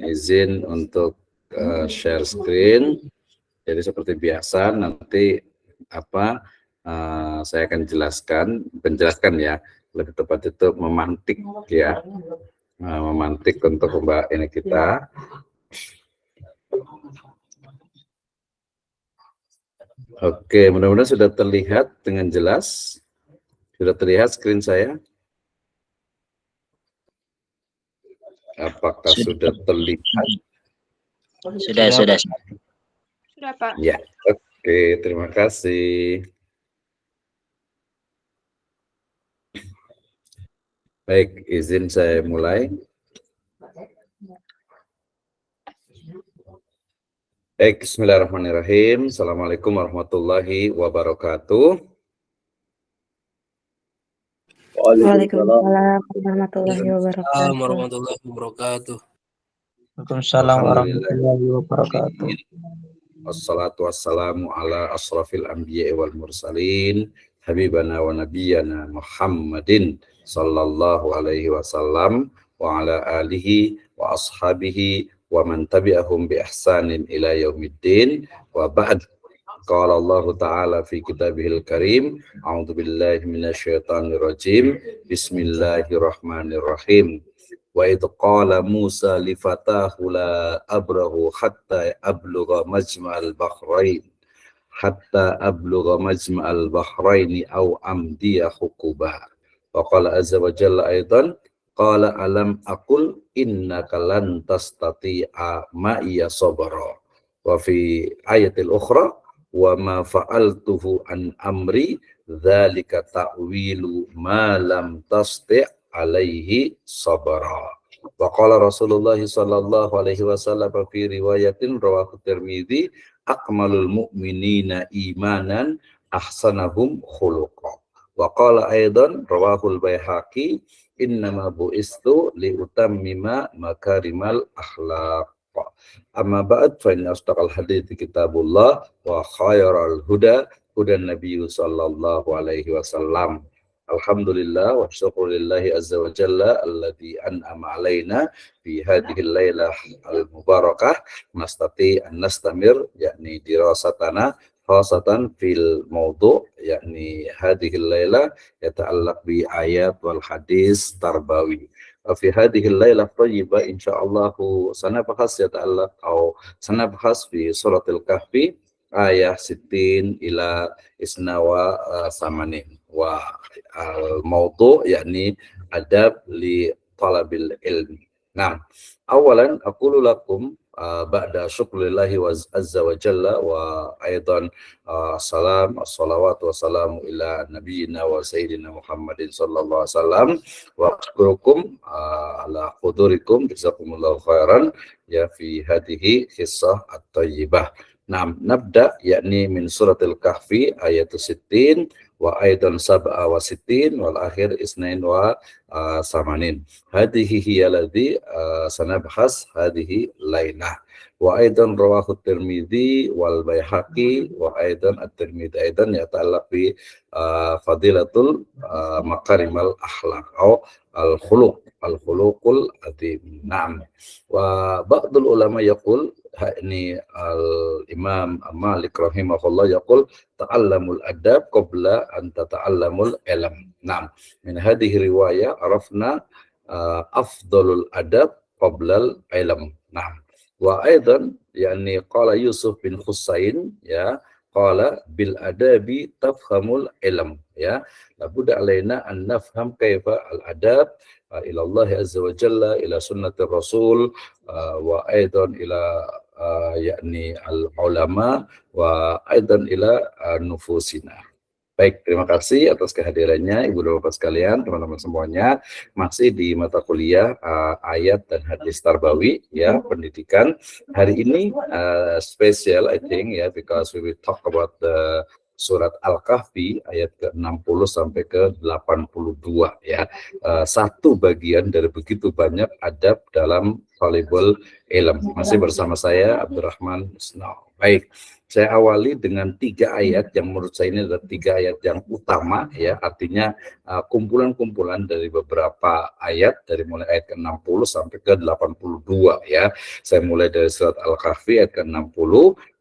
izin untuk share screen. Jadi seperti biasa nanti saya akan menjelaskan ya, lebih tepat itu memantik ya, memantik untuk Mbak ini kita. Oke, mudah-mudahan sudah terlihat dengan jelas. Sudah terlihat screen saya? Apakah sudah terlihat? Sudah. Sudah, Pak. Ya, oke, terima kasih. Baik, izin saya mulai. Baik, bismillahirrahmanirrahim. Assalamualaikum warahmatullahi wabarakatuh. Waalaikumsalam warahmatullahi wabarakatuh. Waalaikumsalam warahmatullahi wabarakatuh. Wassalatu wassalamu ala asrafil anbiya'i wal mursalin habibana wa nabiyyana Muhammadin sallallahu alaihi wasallam wa ala alihi wa ashabihi wa man tabi'ahum bi ihsanin ila yaumiddin wa ba'd. Qala Allah Ta'ala fi kitabihil karim, a'udzu billahi minasyaitonir rajim, bismillahirrahmanirrahim. Wa idh qala Musa li fatahu la abrahu hatta ablugha majma'al bahrain aw amdiya huquba. Wa qala azza wa jalla aidan qala alam aqul innaka lan tastati'a ma'iya sabra. Wa fi ayatil ukhra wa ma fa'altuhu an amri dzalika ta'wilu ma lam tasti' alaihi sabara. Wa qala Rasulullah sallallahu alaihi wasallam fi riwayatin rawahu Tirmidzi akmalul mu'minina imanan ahsanahum khuluqa. Wa qala aidan rawahul Baihaqi innama bu'istu li utammima makarimal akhlaq. Amma ba'd fa inna asdaqal hadithi kitabullah wa khairal huda hudan nabiyyu sallallahu alaihi wasallam. Alhamdulillah wa syukulillahi azza wa jalla alladhi an'ama alaina fi hadhihi al-lailah al-mubarakah nastati an nastamir yakni dirasatana khasatan fil mawdu' yakni hadhihi al-lailah yata'allaq bi ayat wal hadis tarbawi. في هذه الليلة الطيبة إن شاء الله سنبحث يتعلق أو سنبحث في سورة الكهف آية 60 إلى 82 والموضوع يعني أداب لطلب العلم. نعم، أولا أقول لكم بعد شكر الله عز وجل وأيضا الصلوات والسلام إلى نبينا وسيدنا محمد صلى الله عليه وسلم وأشكركم على حضوركم جزاكم الله خيرا يا في هذه القصة الطيبة. نعم، نبدأ يعني من سورة الكهف آية 60 وأيضا 67 والآخر 82. هذه هي الذي سنبحث هذه الليلة. وأيضا رواه الترمذي والبيهقي وأيضا الترمذي أيضا يتعلق بفضيلة مكارم الأخلاق أو الخلق العظيم. نعم، وبعض العلماء يقول ini al-Imam Malik rahimahullah yaqul ta'allamul adab qabla an tata'allamul ilm. Naam, min hadhihi riwayah arafna afdalul adab qabla al-ilm. Naam. Wa aidan yani qala Yusuf bin Husain ya qala bil adabi tafhamul ilm ya. Labudda alaina an nafham kaifa al-adab ila Allah azza wa jalla ila sunnatir rasul wa aidan ila yakni al-ulama wa aidan ila nufusina. Baik, terima kasih atas kehadirannya Ibu dan Bapak sekalian, teman-teman semuanya. Masih di mata kuliah ayat dan hadis tarbawi ya, pendidikan. Hari ini spesial I think ya, because we will talk about the surat Al-Kahfi ayat ke-60 sampai ke-82 ya. Satu bagian dari begitu banyak adab dalam Talibul Ilm. Masih bersama saya Abdurrahman Musnau. Baik, saya awali dengan 3 ayat yang menurut saya ini adalah 3 ayat yang utama ya, artinya kumpulan-kumpulan dari beberapa ayat dari mulai ayat ke-60 sampai ke 82 ya. Saya mulai dari surat Al-Kahfi ayat ke-60,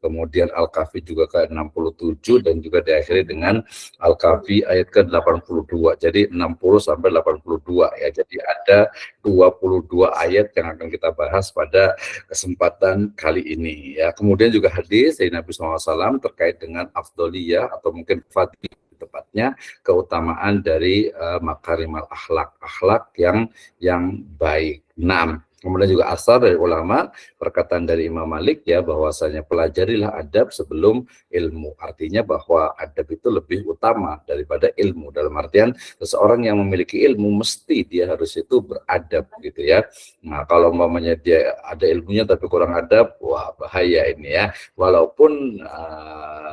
kemudian Al-Kahfi juga ke-67 dan juga diakhiri dengan Al-Kahfi ayat ke-82. Jadi 60 sampai 82 ya. Jadi ada 22 ayat yang akan kita bahas pada kesempatan kali ini ya. Kemudian juga hadis dari Nabi SAW terkait dengan afdoliyah atau mungkin fadil tepatnya keutamaan dari makarimal akhlak yang baik. 6. Kemudian juga asar dari ulama, perkataan dari Imam Malik ya, bahwasanya pelajarilah adab sebelum ilmu. Artinya bahwa adab itu lebih utama daripada ilmu. Dalam artian seseorang yang memiliki ilmu mesti dia harus itu beradab gitu ya. Nah, kalau umpamanya dia ada ilmunya tapi kurang adab, wah bahaya ini ya. Walaupun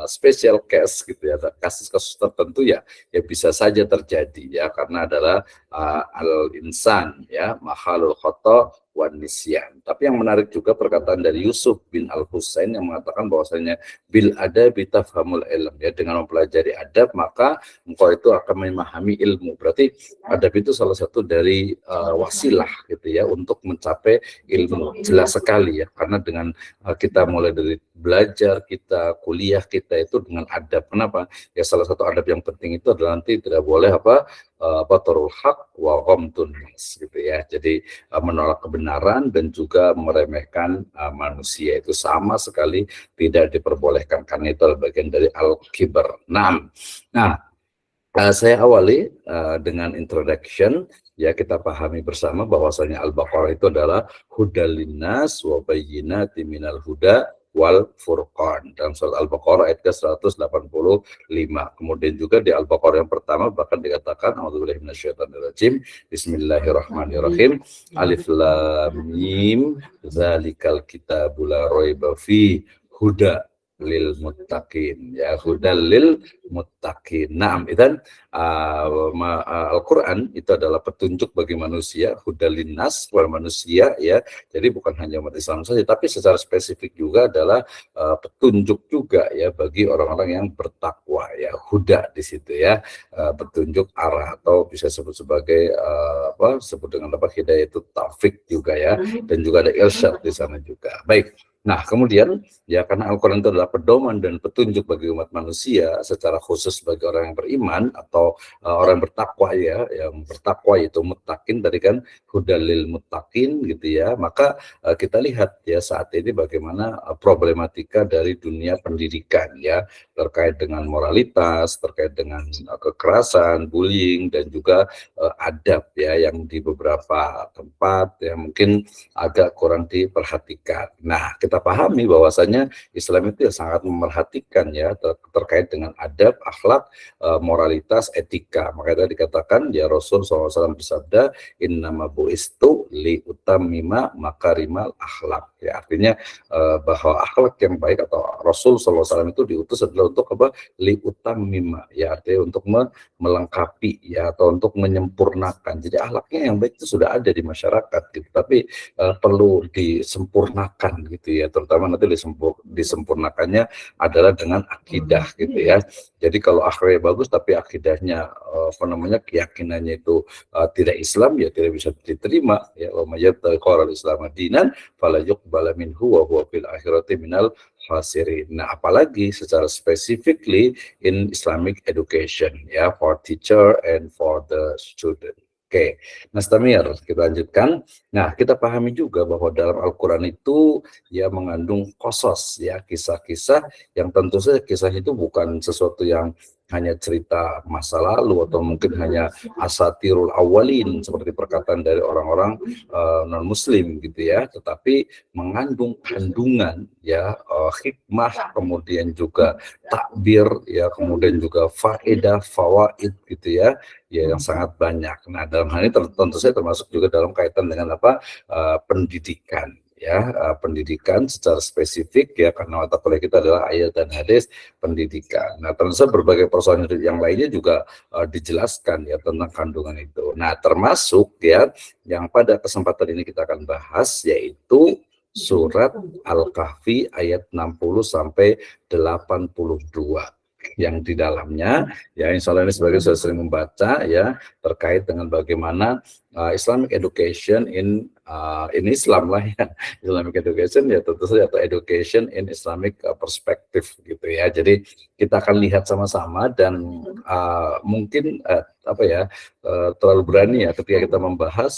special case gitu ya, kasus-kasus tertentu ya bisa saja terjadi ya, karena adalah al-insan ya, mahalul khata' wan nisyan. Tapi yang menarik juga perkataan dari Yusuf bin Al-Husain yang mengatakan bahwasanya bil adabi tafhamul ilm ya, dengan mempelajari adab maka engkau itu akan memahami ilmu. Berarti adab itu salah satu dari wasilah gitu ya untuk mencapai ilmu. Jelas sekali ya, karena dengan kita mulai dari belajar, kita kuliah kita itu dengan adab. Kenapa? Ya salah satu adab yang penting itu adalah nanti tidak boleh batarul haq wa ghamtun nas gitu ya. Jadi menolak kebenaran dan juga meremehkan manusia itu sama sekali tidak diperbolehkan, karena itu adalah bagian dari al-kibar. Nah, saya awali dengan introduction ya, kita pahami bersama bahwasanya Al-Baqarah itu adalah hudal linnas wa bayyinatin minal huda wal furqan. Dalam surat Al-Baqarah ayat ke-185. Kemudian juga di Al-Baqarah yang pertama bahkan dikatakan a'udzubillahi minasyaitonirrajim, bismillahirrahmanirrahim, alif lam mim zalikal kitabul la raiba fi huda lil muttaqin ya, hudal lil muttaqin. Naam, idzan Al-Quran itu adalah petunjuk bagi manusia, hudal linnas kepada manusia ya. Jadi bukan hanya umat Islam saja, tapi secara spesifik juga adalah petunjuk juga ya bagi orang-orang yang bertakwa ya. Huda di situ ya, petunjuk arah, atau bisa sebut sebagai sebut dengan hidayah itu taufik juga ya, dan juga ada irsyad di sana juga. Baik. Nah, kemudian ya, karena Al-Quran itu adalah pedoman dan petunjuk bagi umat manusia, secara khusus bagi orang yang beriman atau orang yang bertakwa ya, yang bertakwa itu muttaqin tadi kan, hudalil muttaqin gitu ya. Maka kita lihat ya saat ini bagaimana problematika dari dunia pendidikan ya, terkait dengan moralitas, terkait dengan kekerasan, bullying, dan juga adab ya, yang di beberapa tempat ya mungkin agak kurang diperhatikan. Nah, kita pahami bahwasanya Islam itu sangat memerhatikan ya terkait dengan adab, akhlak, moralitas, etika. Makanya tadi dikatakan ya, Rasul SAW bersabda, innama bu'istu li utammima makarimal akhlak ya, artinya bahwa akhlak yang baik atau Rasul SAW itu diutus adalah untuk li utammima ya, artinya untuk melengkapi ya, atau untuk menyempurnakan. Jadi akhlaknya yang baik itu sudah ada di masyarakat gitu, tapi perlu disempurnakan gitu ya, terutama nanti disempurnakannya adalah dengan akidah gitu ya. Jadi kalau akhlaknya bagus tapi akidahnya keyakinannya itu tidak Islam ya, tidak bisa diterima ya. Wa may yabtaghi Islam dinan fala yuqbala minhu wa huwa fil akhirati minal khasirin. Nah, apalagi secara specifically in Islamic education ya, for teacher and for the student. Oke, Nastamir, kita lanjutkan. Nah, kita pahami juga bahwa dalam Al-Quran itu ya mengandung qasas ya, kisah-kisah yang tentu saja kisah itu bukan sesuatu yang hanya cerita masa lalu atau mungkin hanya asatirul awalin seperti perkataan dari orang-orang non-muslim gitu ya, tetapi mengandung kandungan ya, hikmah, kemudian juga takbir ya, kemudian juga faedah, fawaid gitu ya, yang sangat banyak. Nah, dalam hal ini tentu saja termasuk juga dalam kaitan dengan pendidikan ya, pendidikan secara spesifik ya, karena mata kuliah kita adalah ayat dan hadis pendidikan. Nah, ternyata berbagai persoalan yang lainnya juga dijelaskan ya tentang kandungan itu. Nah, termasuk ya yang pada kesempatan ini kita akan bahas yaitu surat Al-Kahfi ayat 60 sampai 82 yang di dalamnya ya, insya Allah ini sebagai saya sering membaca ya terkait dengan bagaimana Islamic education in Islam lah ya, Islamic education ya tentu saja, atau education in Islamic perspective gitu ya. Jadi kita akan lihat sama-sama dan mungkin terlalu berani ya ketika kita membahas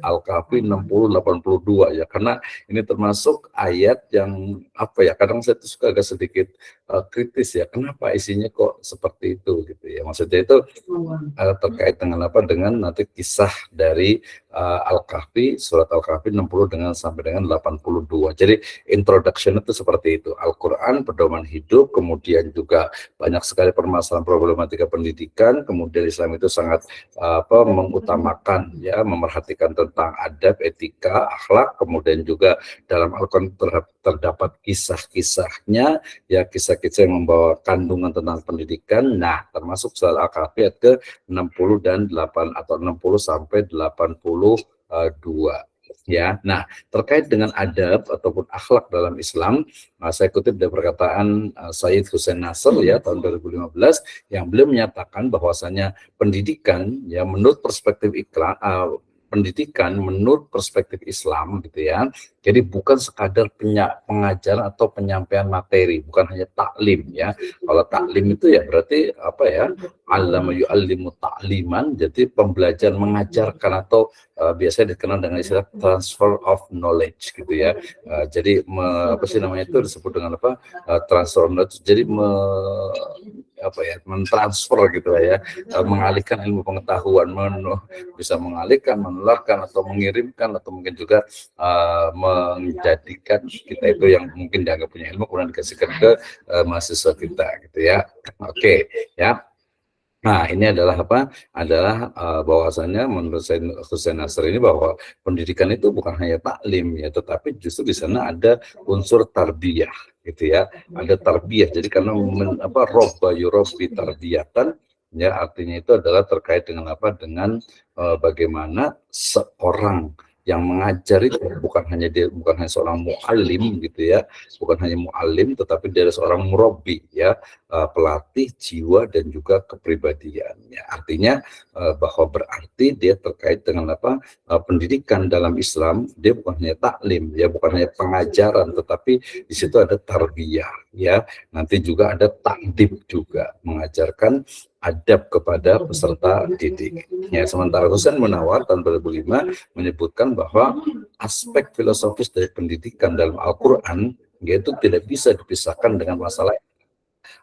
Al-Kahfi 60-82 ya, karena ini termasuk ayat yang kadang saya tuh suka agak sedikit kritis ya, kenapa isinya kok seperti itu gitu ya. Maksudnya itu terkait dengan dengan nanti kisah dari Al-Kahfi, surat Al-Kahfi 60 sampai dengan 82. Jadi introduction itu seperti itu. Al-Qur'an pedoman hidup, kemudian juga banyak sekali permasalahan problematika pendidikan, kemudian Islam itu sangat mengutamakan ya, memerhatikan tentang adab, etika, akhlak, kemudian juga dalam Al-Qur'an terdapat kisah-kisahnya ya, kisah-kisah yang membawa kandungan tentang pendidikan. Nah, termasuk surat Al-Kahfi ayat ke 60 dan 8 atau 60 sampai 82 ya. Nah, terkait dengan adab ataupun akhlak dalam Islam, saya kutip dari perkataan Sayyid Hussein Nasr ya tahun 2015 yang beliau menyatakan bahwasanya pendidikan ya menurut perspektif pendidikan menurut perspektif Islam gitu ya. Jadi bukan sekadar pengajaran atau penyampaian materi, bukan hanya taklim ya. Kalau taklim itu ya berarti allama yu'allimu ta'liman, jadi pembelajaran mengajarkan atau biasanya dikenal dengan istilah transfer of knowledge gitu ya. Jadi itu disebut dengan transfer of knowledge. Jadi mentransfer gitu ya, mengalihkan ilmu pengetahuan, bisa mengalihkan, menularkan atau mengirimkan, atau mungkin juga menjadikan kita itu yang mungkin dianggap punya ilmu kemudian dikasihkan ke mahasiswa kita gitu ya. Oke ya. Nah, ini adalah bahwasannya menurut Hussein Nasr ini bahwa pendidikan itu bukan hanya taklim ya, tetapi justru di sana ada unsur tarbiyah gitu ya. Ada tarbiyah. Jadi karena robba yurabbi tarbiyatan ya, artinya itu adalah terkait dengan bagaimana seorang yang mengajar itu bukan hanya seorang muallim gitu ya, bukan hanya muallim, tetapi dia adalah seorang murabbi ya, pelatih jiwa dan juga kepribadiannya. Artinya bahwa berarti dia terkait dengan pendidikan dalam Islam, dia bukan hanya taklim ya, bukan hanya pengajaran, tetapi di situ ada tarbiyah ya. Nanti juga ada ta'dib juga, mengajarkan adab kepada peserta didik. Ya, sementara Husain Munawar tahun 2005 menyebutkan bahwa aspek filosofis dari pendidikan dalam Al-Qur'an yaitu tidak bisa dipisahkan dengan masalah.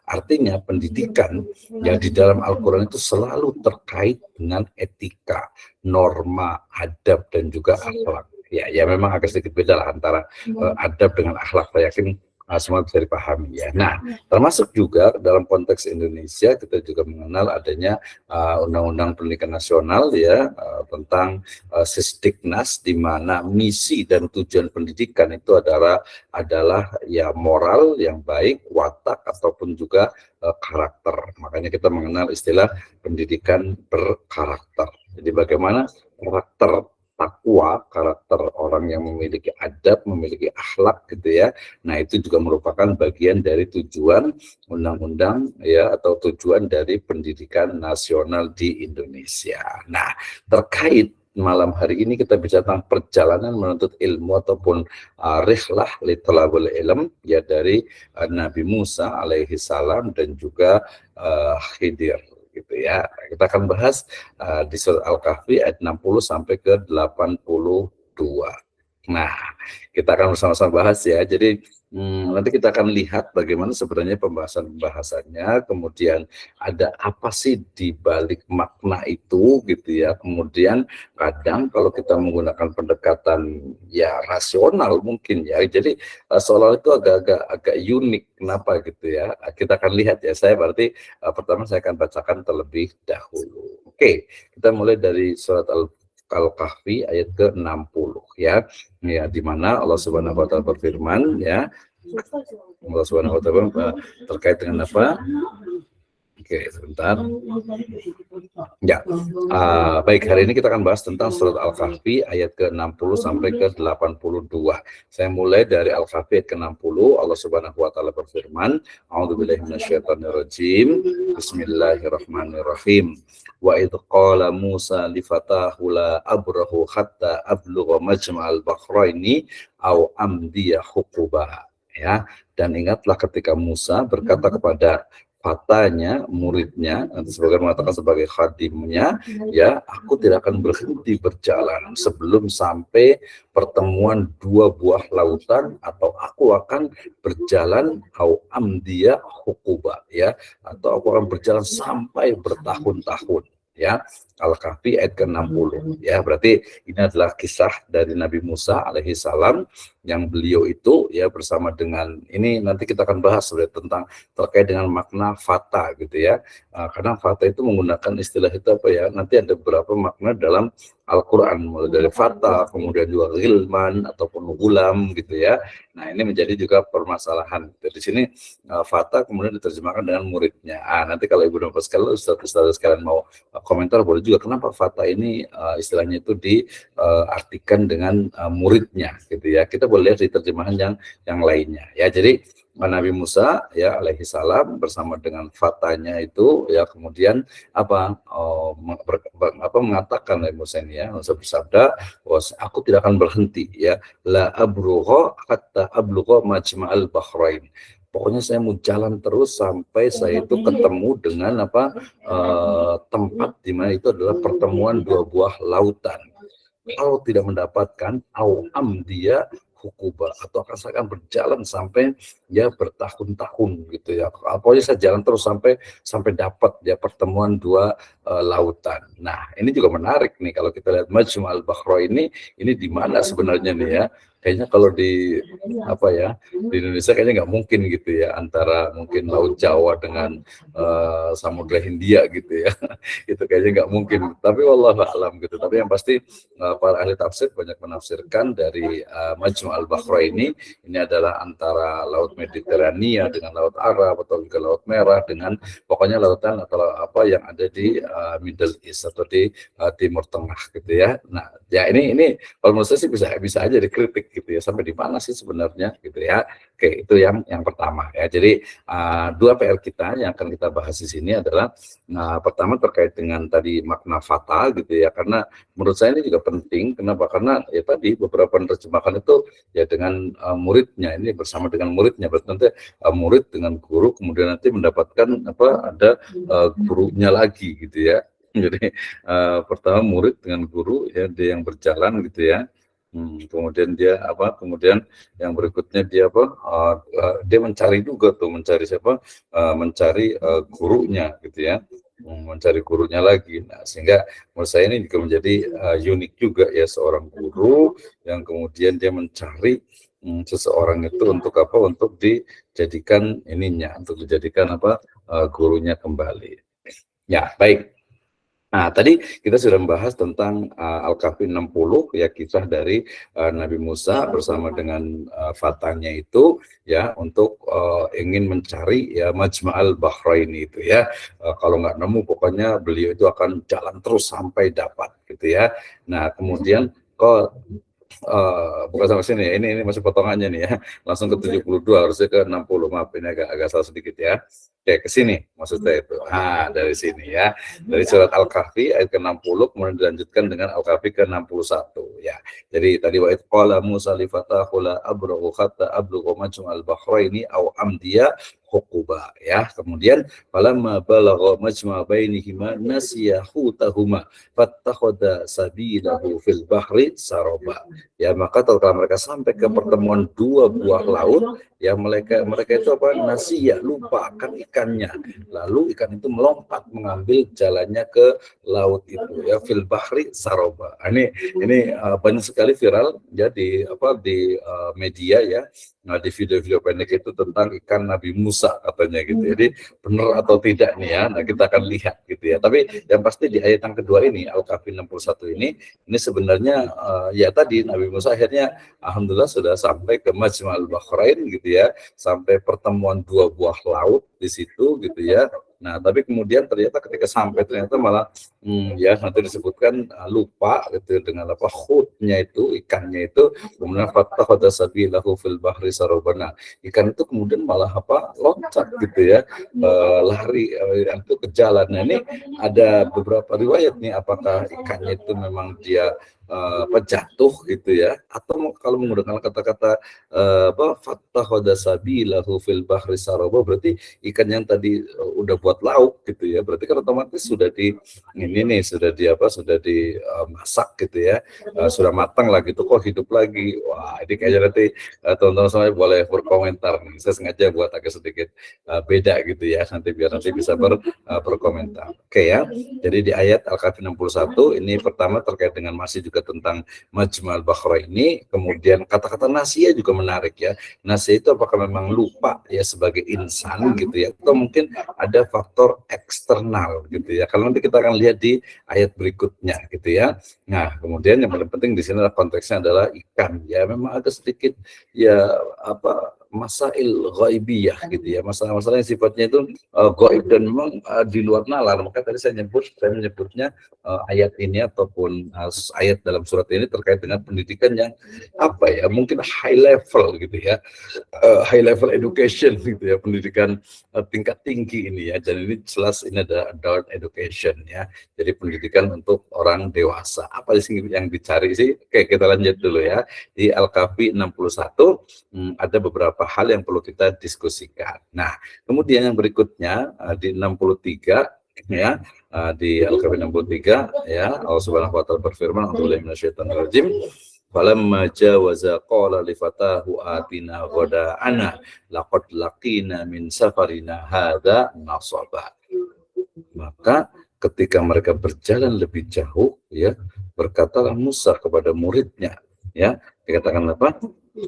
Artinya pendidikan yang di dalam Al-Qur'an itu selalu terkait dengan etika, norma, adab dan juga akhlak. Ya memang agak sedikit beda lah antara adab dengan akhlak. Saya yakin semua bisa dipahami ya. Nah, termasuk juga dalam konteks Indonesia kita juga mengenal adanya Undang-Undang Pendidikan Nasional ya, tentang Sisdiknas, di mana misi dan tujuan pendidikan itu adalah ya moral yang baik, watak ataupun juga karakter. Makanya kita mengenal istilah pendidikan berkarakter. Jadi bagaimana karakter takwa, karakter orang yang memiliki adab, memiliki akhlak gitu ya. Nah, itu juga merupakan bagian dari tujuan undang-undang ya, atau tujuan dari pendidikan nasional di Indonesia. Nah, terkait malam hari ini kita bicara tentang perjalanan menuntut ilmu ataupun rihlah li talabul ilm ya, dari Nabi Musa alaihi salam dan juga Khidir gitu ya. Kita akan bahas di surat Al-Kahfi ayat 60 sampai ke 82. Nah, kita akan bersama-sama bahas ya. Jadi nanti kita akan lihat bagaimana sebenarnya pembahasannya, kemudian ada apa sih di balik makna itu gitu ya. Kemudian kadang kalau kita menggunakan pendekatan ya rasional mungkin ya, jadi seolah itu agak unik. Kenapa gitu ya? Kita akan lihat ya. Saya berarti pertama saya akan bacakan terlebih dahulu. Oke, kita mulai dari surat Al-Kahfi ayat ke-60 ya. Ya, di mana Allah Subhanahu wa taala berfirman ya. Allah Subhanahu wa taala terkait dengan apa? Oke, sebentar. Ya, baik, hari ini kita akan bahas tentang surat Al-Kahfi ayat ke-60 sampai ke-82. Saya mulai dari Al-Kahfi ayat ke-60. Allah Subhanahu wa taala berfirman, A'udzubillahi minasyaitonirrajim. Bismillahirrahmanirrahim. Wa idh qala Musa li fatahu la abrahu hatta ablugha majma'al bahraini aw amdiya huquba. Ya, dan ingatlah ketika Musa berkata kepada fatanya, muridnya, nanti sebagai mengatakan sebagai khadimnya, ya, aku tidak akan berhenti berjalan sebelum sampai pertemuan dua buah lautan, atau aku akan berjalan au amdiya hukuba, ya, atau aku akan berjalan sampai bertahun-tahun. Ya, Al-Kahfi ayat ke-60. Ya, berarti ini adalah kisah dari Nabi Musa alaihi salam yang beliau itu ya bersama dengan ini, nanti kita akan bahas tentang terkait dengan makna fata gitu ya. Karena fata itu menggunakan istilah itu apa ya? Nanti ada beberapa makna dalam Al-Qur'an, mulai dari fata, kemudian juga ghilman ataupun gulam gitu ya. Nah, ini menjadi juga permasalahan. Di sini fata kemudian diterjemahkan dengan muridnya. Nanti kalau Ibu dan Bapak sekalian, Ustaz sekalian mau komentar boleh juga kenapa fata ini istilahnya itu diartikan dengan muridnya gitu ya. Kita boleh lihat di terjemahan yang lainnya ya. Jadi Nabi Musa ya alaihi salam bersama dengan fatanya itu ya, kemudian mengatakan Nabi Musa ini ya, Musa bersabda bahwa aku tidak akan berhenti ya, la abrugha hatta ablugha majma'al bahrain. Pokoknya saya mau jalan terus sampai saya itu ketemu dengan tempat di mana itu adalah pertemuan dua buah lautan. Kalau tidak mendapatkan au amdiya hukuba, atau saya akan berjalan sampai ya bertahun-tahun gitu ya. Pokoknya saya jalan terus sampai dapat ya pertemuan dua lautan. Nah, ini juga menarik nih kalau kita lihat Majma'al Bahrain ini di mana sebenarnya nih ya. Kayaknya kalau di di Indonesia kayaknya nggak mungkin gitu ya, antara mungkin Laut Jawa dengan Samudra Hindia gitu ya. Itu kayaknya nggak mungkin, tapi wallahu a'lam gitu. Tapi yang pasti para ahli tafsir banyak menafsirkan dari Majma'al Bahrain ini adalah antara Laut Mediterania dengan Laut Arab atau juga Laut Merah dengan pokoknya lautan atau apa yang ada di Middle East atau di Timur Tengah gitu ya. Nah, ya ini kalau menurut saya sih bisa aja dikritik gitu ya, sampai di mana sih sebenarnya gitu ya. Oke, itu yang pertama ya. Jadi dua PR kita yang akan kita bahas di sini adalah pertama terkait dengan tadi makna fatal gitu ya, karena menurut saya ini juga penting. Kenapa? Karena ya tadi beberapa penerjemahan itu ya dengan muridnya, ini bersama dengan muridnya, berarti nanti murid dengan guru kemudian nanti mendapatkan ada gurunya lagi gitu ya. Jadi pertama murid dengan guru ya, dia yang berjalan gitu ya. Kemudian dia kemudian yang berikutnya dia dia mencari juga tuh, mencari siapa, mencari gurunya gitu ya, mencari gurunya lagi. Nah, sehingga menurut saya ini juga menjadi unik juga ya, seorang guru yang kemudian dia mencari seseorang itu untuk untuk dijadikan untuk dijadikan gurunya kembali. Ya, baik. Nah, tadi kita sudah membahas tentang Al-Kahfi 60 ya, kisah dari Nabi Musa bersama dengan fatanya itu ya, untuk ingin mencari ya Majma'al Bahrain itu ya. Kalau nggak nemu pokoknya beliau itu akan jalan terus sampai dapat gitu ya. Nah, kemudian bukan sampai sini ya, ini masih potongannya nih ya, langsung ke 72, harusnya ke 60, maaf ini agak salah sedikit ya. Oke, ke sini maksudnya itu. Dari sini ya. Dari surat Al-Kahfi ayat ke-60 kemudian dilanjutkan dengan Al-Kahfi ke-61 ya. Jadi tadi wa qala Musa li fatahu la abrughu hatta ablugha majma'al bahraini aw amdiya huquba ya. Kemudian falamma balagha majma' bainihima nasiya hutahuma fattakhadha sabilahu fil bahri saraba. Ya, maka tatkala mereka sampai ke pertemuan dua buah laut ya, mereka itu nasiya, lupa akan ikannya. Lalu ikan itu melompat mengambil jalannya ke laut itu ya, fil bahri saroba. Ini banyak sekali viral ya di media ya. Nah, di video-video pendek itu tentang ikan Nabi Musa katanya gitu. Jadi benar atau tidak nih ya. Nah, kita akan lihat gitu ya. Tapi yang pasti di ayat yang kedua ini Al-Kahfi 61 ini sebenarnya ya tadi Nabi Musa akhirnya alhamdulillah sudah sampai ke Majma'ul Bahrain gitu ya. Sampai pertemuan dua buah laut di situ gitu ya. Nah, tapi kemudian ternyata ketika sampai ternyata malah ya nanti disebutkan lupa gitu dengan apa khutnya itu, ikannya itu, kemudian fattakhadha sabilahu fil bahri sarabana. Ikan itu kemudian malah loncat gitu ya, lari itu ke jalan. Nah, ini ada beberapa riwayat nih, apakah ikannya itu memang dia jatuh gitu ya, atau kalau menggunakan kata-kata fattakhadha sabilahu fil bahri saraba, berarti ikan yang tadi udah buat lauk gitu ya, berarti kan otomatis sudah sudah dimasak gitu ya, sudah matang lagi tuh, kok hidup lagi. Wah, ini kayaknya nanti teman-teman semua boleh berkomentar nih. Saya sengaja buat agak sedikit beda gitu ya, biar nanti bisa berkomentar. Oke ya. Jadi di ayat Al-Kahfi 61 ini pertama terkait dengan masih juga tentang Majma'ul Bahrain ini, kemudian kata-kata nasia juga menarik ya. Nasia itu apakah memang lupa ya sebagai insan gitu ya, atau mungkin ada faktor eksternal gitu ya. Kalau nanti kita akan lihat di ayat berikutnya gitu ya. Nah, kemudian yang paling penting di sini adalah konteksnya adalah ikan ya. Memang agak sedikit ya masail ghaibiyah gitu ya, masalah-masalah yang sifatnya itu gaib dan memang di luar nalar. Maka tadi saya menyebutnya ayat ini ataupun ayat dalam surat ini terkait dengan pendidikan yang mungkin high level gitu ya, high level education gitu ya, pendidikan tingkat tinggi ini ya. Dan ini jelas ini ada adult education ya, jadi pendidikan untuk orang dewasa. Apa sih yang dicari sih? Oke, kita lanjut dulu ya. Di Al-Kahfi 61 ada beberapa hal yang perlu kita diskusikan. Nah, kemudian yang berikutnya di 63 ya, di Al-Kahfi 63 ya, Allah Subhanahu wa taala berfirman, "A'udzubillahi minasyaitonirrajim. Falamma jawaza qala li fatahu atina ghada'ana laqad laqina min safarina hadza nasaba." Maka ketika mereka berjalan lebih jauh ya, berkatalah Musa kepada muridnya ya, dikatakan apa?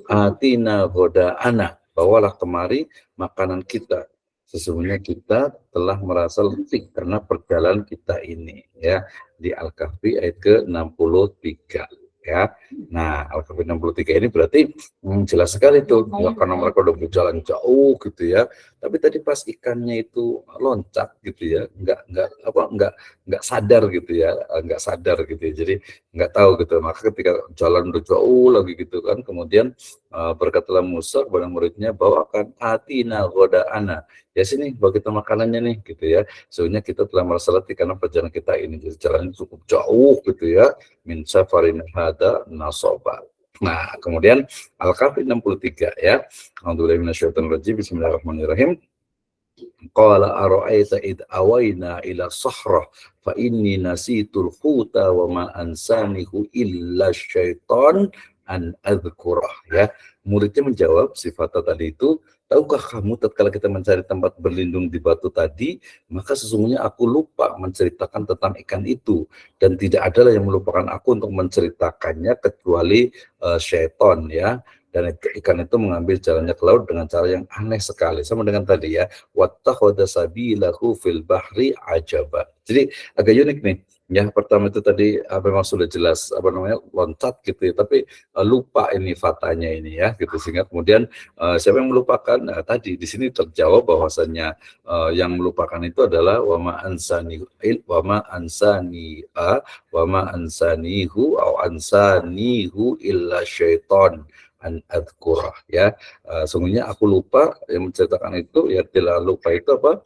Atina ghada'ana, bawalah kemari makanan kita. Sesungguhnya kita telah merasa letih karena perjalanan kita ini ya. Di Al-Kahfi ayat ke-63 ya. Nah, Al-Kahfi 63 ini berarti jelas sekali tuh ya, karena mereka udah berjalan jauh gitu ya. Tapi tadi pas ikannya itu loncat gitu ya, nggak sadar gitu ya, nggak sadar gitu ya. Jadi nggak tahu gitu. Maka ketika jalan udah jauh lagi gitu kan, kemudian berkatalah Musa kepada muridnya, bawakan atina ghoda'ana. Ya sini, bawa kita makanannya nih gitu ya. Soalnya kita telah merasa letih karena perjalanan kita ini. Jadi jalannya cukup jauh gitu ya. Min safarin hada nasaba. Nah, kemudian Al-Kahfi 63 ya. A'udzubillahi minasyaitonirrajim. Bismillahirrahmanirrahim. Qala ara'aita id awayna ila sahrah fa inni nasitul huta wa ma ansanihu illa syaitan an adzkurah ya. Muridnya menjawab si Fata tadi itu, tahukah kamu tatkala kita mencari tempat berlindung di batu tadi, maka sesungguhnya aku lupa menceritakan tentang ikan itu, dan tidak adalah yang melupakan aku untuk menceritakannya kecuali syaitan ya. Dan ikan itu mengambil jalannya ke laut dengan cara yang aneh sekali, sama dengan tadi ya, wattakhadha sabilahu fil bahri ajaba. Jadi agak unik nih ya. Pertama itu tadi memang sudah jelas loncat gitu ya, tapi lupa ini fatanya ini ya gitu, sehingga kemudian siapa yang melupakan? Nah, tadi di sini terjawab bahwasannya yang melupakan itu adalah wama ansanihu au ansanihu illa syaiton an adzkurah ya. Sungguhnya aku lupa, yang menceritakan itu ya, tidak lupa itu apa?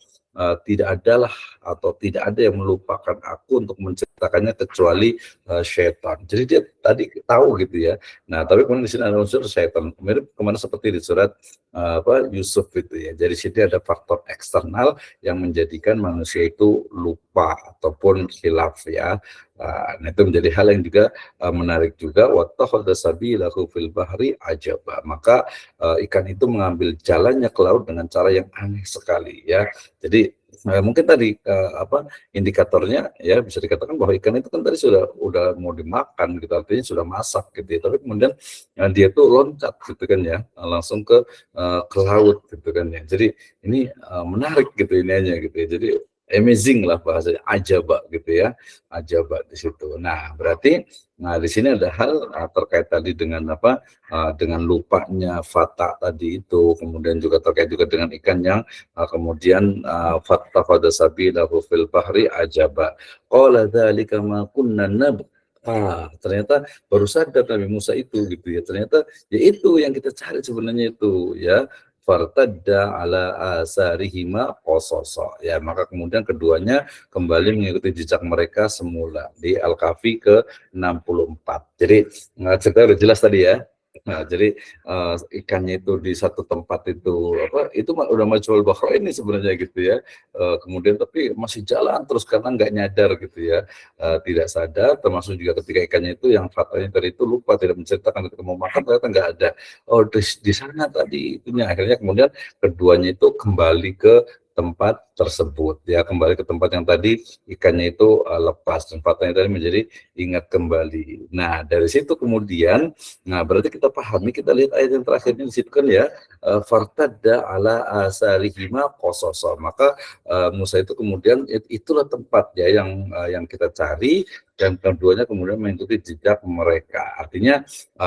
Tidak adalah atau tidak ada yang melupakan aku untuk menceritakannya kecuali syaitan. Jadi dia tadi tahu gitu ya. Nah, tapi kemudian di sini ada unsur syaitan. Mirip kemana seperti di surat Yusuf itu ya. Jadi sini ada faktor eksternal yang menjadikan manusia itu lupa ataupun khilaf ya. Nah itu menjadi hal yang juga menarik juga. Wattakhadha sabilahu fil bahri ajaba. Maka ikan itu mengambil jalannya ke laut dengan cara yang aneh sekali ya. Jadi mungkin tadi indikatornya ya bisa dikatakan bahwa ikan itu kan tadi udah mau dimakan gitu, artinya sudah masak gitu ya. Tapi kemudian dia tuh loncat gitu kan ya, langsung ke laut gitu kan ya. Jadi ini menarik gitu ininya gitu ya. Jadi amazing lah bahasanya, ajaba gitu ya, ajaba di situ. Nah berarti di sini ada hal terkait tadi dengan dengan lupanya Fata tadi itu, kemudian juga terkait juga dengan ikan yang kemudian fattakhadha sabilahu fil bahri ajaba qala dzalika ma kunna nabghi. Ternyata baru sadar Nabi Musa itu gitu ya, ternyata ya itu yang kita cari sebenarnya itu ya, fartadda ala asarihima qasasa ya, maka kemudian keduanya kembali mengikuti jejak mereka semula di Al-Kahfi ke 64. Jadi cerita udah jelas tadi ya. Nah, jadi ikannya itu di satu tempat itu itu udah majhul bahra ini sebenarnya gitu ya. Kemudian tapi masih jalan terus karena nggak nyadar gitu ya, tidak sadar, termasuk juga ketika ikannya itu yang fatanya tadi itu lupa, tidak menceritakan ketika mau makan ternyata nggak ada. Oh di sana tadi itunya, akhirnya kemudian keduanya itu kembali ke tempat tersebut ya, kembali ke tempat yang tadi ikannya itu lepas dan fatanya tadi menjadi ingat kembali. Nah dari situ kemudian, berarti kita pahami, kita lihat ayat yang terakhirnya di situ kan ya, fartadda ala asarihima qasasa, maka Musa itu kemudian itulah tempat ya yang kita cari, dan keduanya kemudian mengikuti jejak mereka. Artinya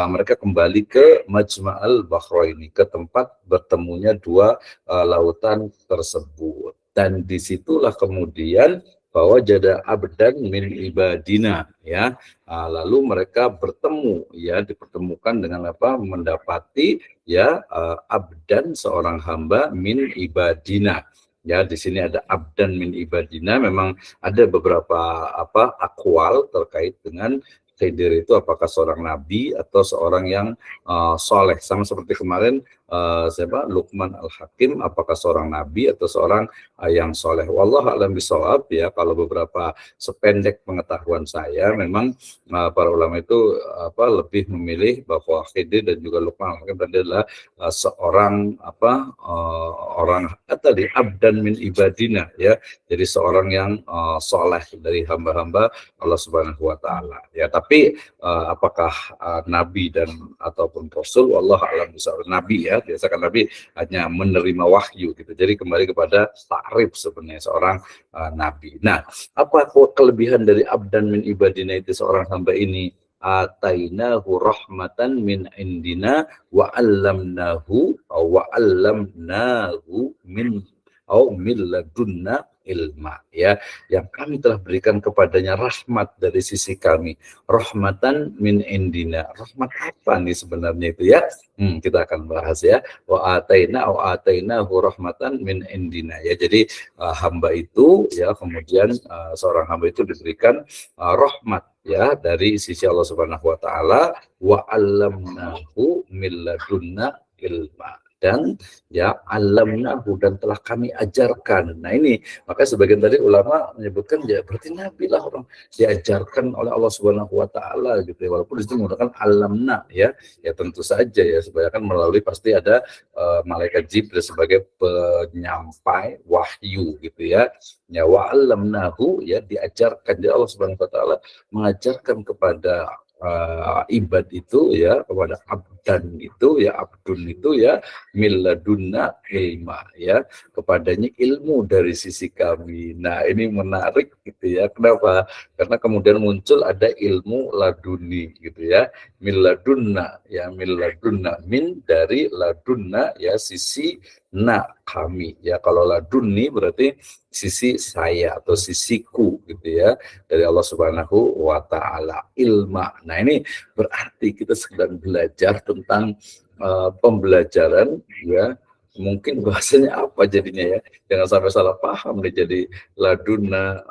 mereka kembali ke Majma'al Bahraini, ke tempat bertemunya dua lautan tersebut. Dan disitulah kemudian bahwa jada abdan min ibadina ya, lalu mereka bertemu ya, dipertemukan dengan mendapati ya abdan, seorang hamba, min ibadina ya. Di sini ada abdan min ibadina, memang ada beberapa akwal terkait dengan Khidir itu apakah seorang nabi atau seorang yang soleh, sama seperti kemarin Luqman Al-Hakim, apakah seorang nabi atau seorang yang soleh. Wallahu a'lam bishawab ya. Kalau beberapa sependek pengetahuan saya, memang para ulama itu lebih memilih bahwa Khidir dan juga Luqman Al-Hakim adalah seorang orang tadi abdan min ibadina ya, jadi seorang yang soleh dari hamba-hamba Allah Subhanahu wa taala ya. Tapi apakah nabi dan ataupun rasul, wallahu a'lam bishawab. Nabi ya, biasakan nabi hanya menerima wahyu gitu. Jadi kembali kepada takrif sebenarnya seorang nabi. Nah, apa kelebihan dari abdan min ibadina itu, seorang hamba ini? Atainahu rahmatan min indina wa 'allamnahu min ladunna ilma ya, yang kami telah berikan kepadanya rahmat dari sisi kami, rahmatan min indina. Rahmat apa nih sebenarnya itu ya? Kita akan bahas ya. Wa atainahu rahmatan min indina ya. Jadi hamba itu ya, kemudian seorang hamba itu diberikan rahmat ya dari sisi Allah Subhanahu wa taala, wa 'allamnahu min ladunna ilma, dan ya alamnahu, dan telah kami ajarkan. Nah ini maka sebagian tadi ulama menyebutkan ya berarti nabi lah, orang diajarkan oleh Allah Subhanahu wa taala gitu ya, walaupun disitu menggunakan alamna ya tentu saja ya, supaya kan melalui pasti ada malaikat Jibril sebagai penyampai wahyu gitu ya. Ya wa alamnahu ya, diajarkan, jadi Allah Subhanahu wa taala mengajarkan kepada ibad itu ya, kepada abdan itu ya, abdun itu ya, miladunna ilma ya, kepadanya ilmu dari sisi kami. Nah ini menarik gitu ya. Kenapa? Karena kemudian muncul ada ilmu laduni gitu ya, miladunna ya, miladunna, min dari ladunna ya, sisi na kami ya. Kalau laduni berarti sisi saya atau sisiku gitu ya, dari Allah Subhanahu wa taala, ilma. Nah ini berarti kita sedang belajar tentang pembelajaran ya, mungkin bahasanya apa jadinya ya, jangan sampai salah paham nih, jadi laduna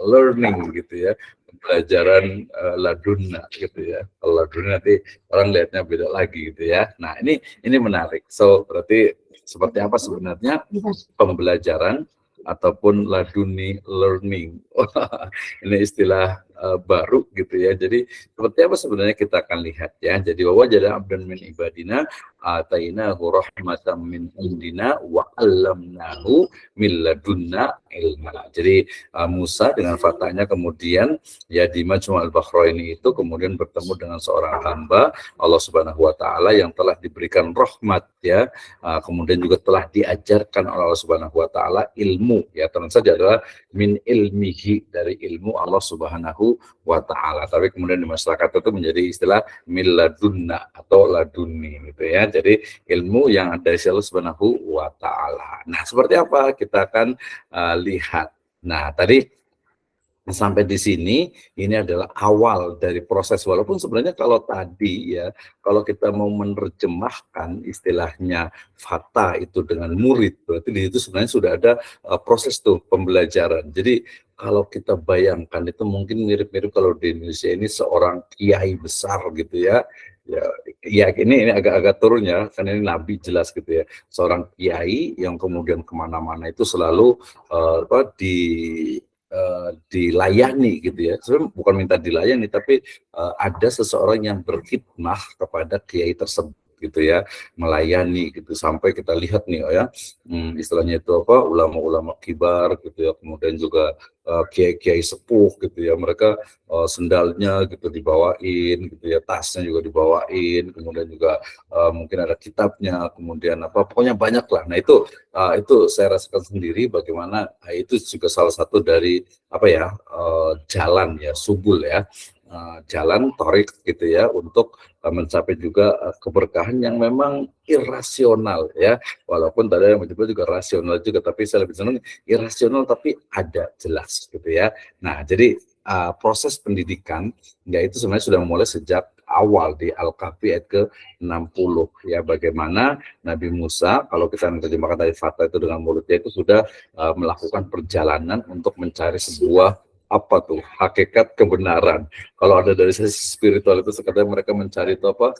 learning gitu ya, pembelajaran ladunna gitu ya. Kalau ladunna nanti orang lihatnya beda lagi gitu ya. Nah, ini menarik. So, berarti seperti apa sebenarnya pembelajaran ataupun laduni learning. Ini istilah baru gitu ya. Jadi seperti apa sebenarnya kita akan lihat ya. Jadi wa wajada abdan min ibadina atainahu rahmatan min indina wa 'allamnahu min ladunna ilma. Jadi Musa dengan fathahnya kemudian ya di Majmu' al-Bahraini itu kemudian bertemu dengan seorang hamba Allah Subhanahu wa taala yang telah diberikan rahmat ya. Kemudian juga telah diajarkan oleh Allah Subhanahu wa taala ilmu ya, tentu saja adalah min ilmihi, dari ilmu Allah Subhanahu wa taala. Tapi kemudian di masyarakat itu menjadi istilah min ladunna atau laduni gitu ya. Jadi ilmu yang dari Allah Subhanahu wa taala. Nah, seperti apa kita akan lihat. Nah, tadi sampai di sini ini adalah awal dari proses, walaupun sebenarnya kalau tadi ya, kalau kita mau menerjemahkan istilahnya fata itu dengan murid, berarti di situ sebenarnya sudah ada proses tuh pembelajaran. Jadi kalau kita bayangkan itu mungkin mirip-mirip kalau di Indonesia ini seorang kiai besar gitu ya. Ya ini agak-agak turun ya, kan ini nabi jelas gitu ya, seorang kiai yang kemudian kemana-mana itu selalu dilayani gitu ya. Sebenarnya bukan minta dilayani, tapi ada seseorang yang berkhidmah kepada kiai tersebut gitu ya, melayani gitu, sampai kita lihat nih ya, istilahnya itu apa, ulama-ulama kibar gitu ya, kemudian juga kiai-kiai sepuh gitu ya, mereka sendalnya gitu dibawain gitu ya, tasnya juga dibawain, kemudian juga mungkin ada kitabnya, kemudian apa, pokoknya banyak lah. Nah itu saya rasakan sendiri bagaimana itu juga salah satu dari apa ya, jalan ya, subul ya, jalan torik gitu ya, untuk mencapai juga keberkahan yang memang irasional ya, walaupun tadi yang menyebut juga rasional juga, tapi saya lebih senang irasional tapi ada jelas gitu ya. Nah, jadi proses pendidikan ya itu sebenarnya sudah mulai sejak awal di Al-Kahfi ayat ke-60 ya, bagaimana Nabi Musa, kalau kita menerjemahkan dari Fatah itu dengan mulutnya, itu sudah melakukan perjalanan untuk mencari sebuah apa tuh hakikat kebenaran. Kalau ada dari sisi spiritual itu sekedar mereka mencari itu apa,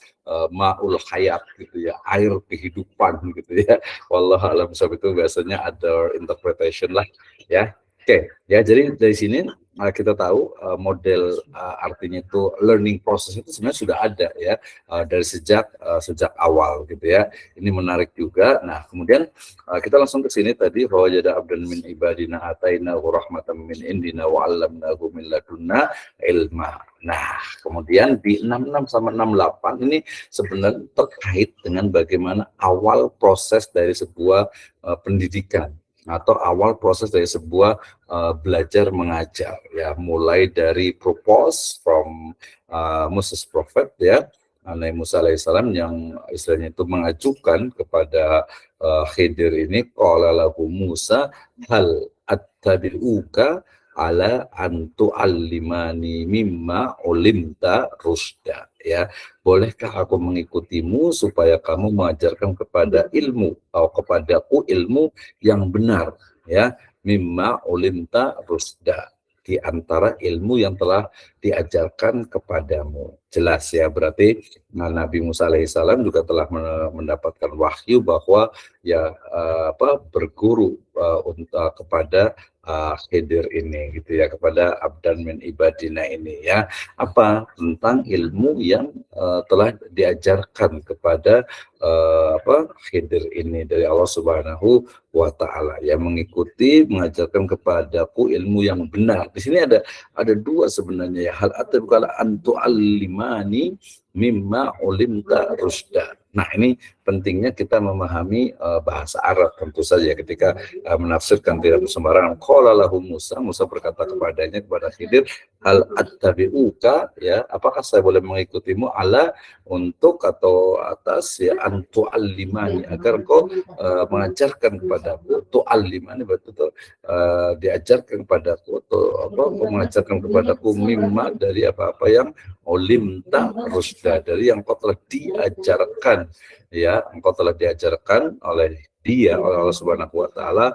ma'ul hayat gitu ya, air kehidupan gitu ya. Wallahu a'lam bishawab, itu biasanya other interpretation lah ya. Oke, ya jadi dari sini kita tahu model artinya itu learning process itu sebenarnya sudah ada ya, dari sejak awal gitu ya. Ini menarik juga. Nah, kemudian kita langsung ke sini tadi, bahwa jada abdan min ibadina atainahu rahmatan min indina wa 'allamnahu min ladunna ilma. Nah, kemudian di 66 sama 68 ini sebenarnya terkait dengan bagaimana awal proses dari sebuah pendidikan atau awal proses dari sebuah belajar mengajar ya, mulai dari propose from Moses Prophet ya, Nabi Musa alaihissalam yang istilahnya itu mengajukan kepada Khidir ini, qala lahu Musa hal attabi'uka ala antu allimani mimma ulimta rusda ya, bolehkah aku mengikutimu supaya kamu mengajarkan kepada ilmu atau kepadaku ilmu yang benar ya, mimma ulimta rusda, di antara ilmu yang telah diajarkan kepadamu. Jelas ya, berarti Nabi Musa alaihissalam juga telah mendapatkan wahyu bahwa ya berguru kepada Khidir ini gitu ya, kepada abdan min ibadina ini ya, apa tentang ilmu yang telah diajarkan kepada Khidir ini dari Allah Subhanahu wa taala, yang mengikuti mengajarkan kepadaku ilmu yang benar. Di sini ada dua sebenarnya ya, hal atabukala antu alimani mimma ulimta rusda. Nah, ini pentingnya kita memahami bahasa Arab tentu saja ketika menafsirkan, tidak sembarangan. Qala lahu Musa, Musa berkata kepadanya, kepada Khidir, hal attabi'uka ya, apakah saya boleh mengikutimu, ala untuk atau atas ya, antu alimani, agar kau mengajarkan kepadaku, tu'allimani betul diajarkan kepadaku, atau mengajarkan kepadaku mimma, dari apa-apa yang ulimta rusda, dari yang kau telah diajarkan ya, engkau telah diajarkan oleh dia, oleh Allah Subhanahu wa taala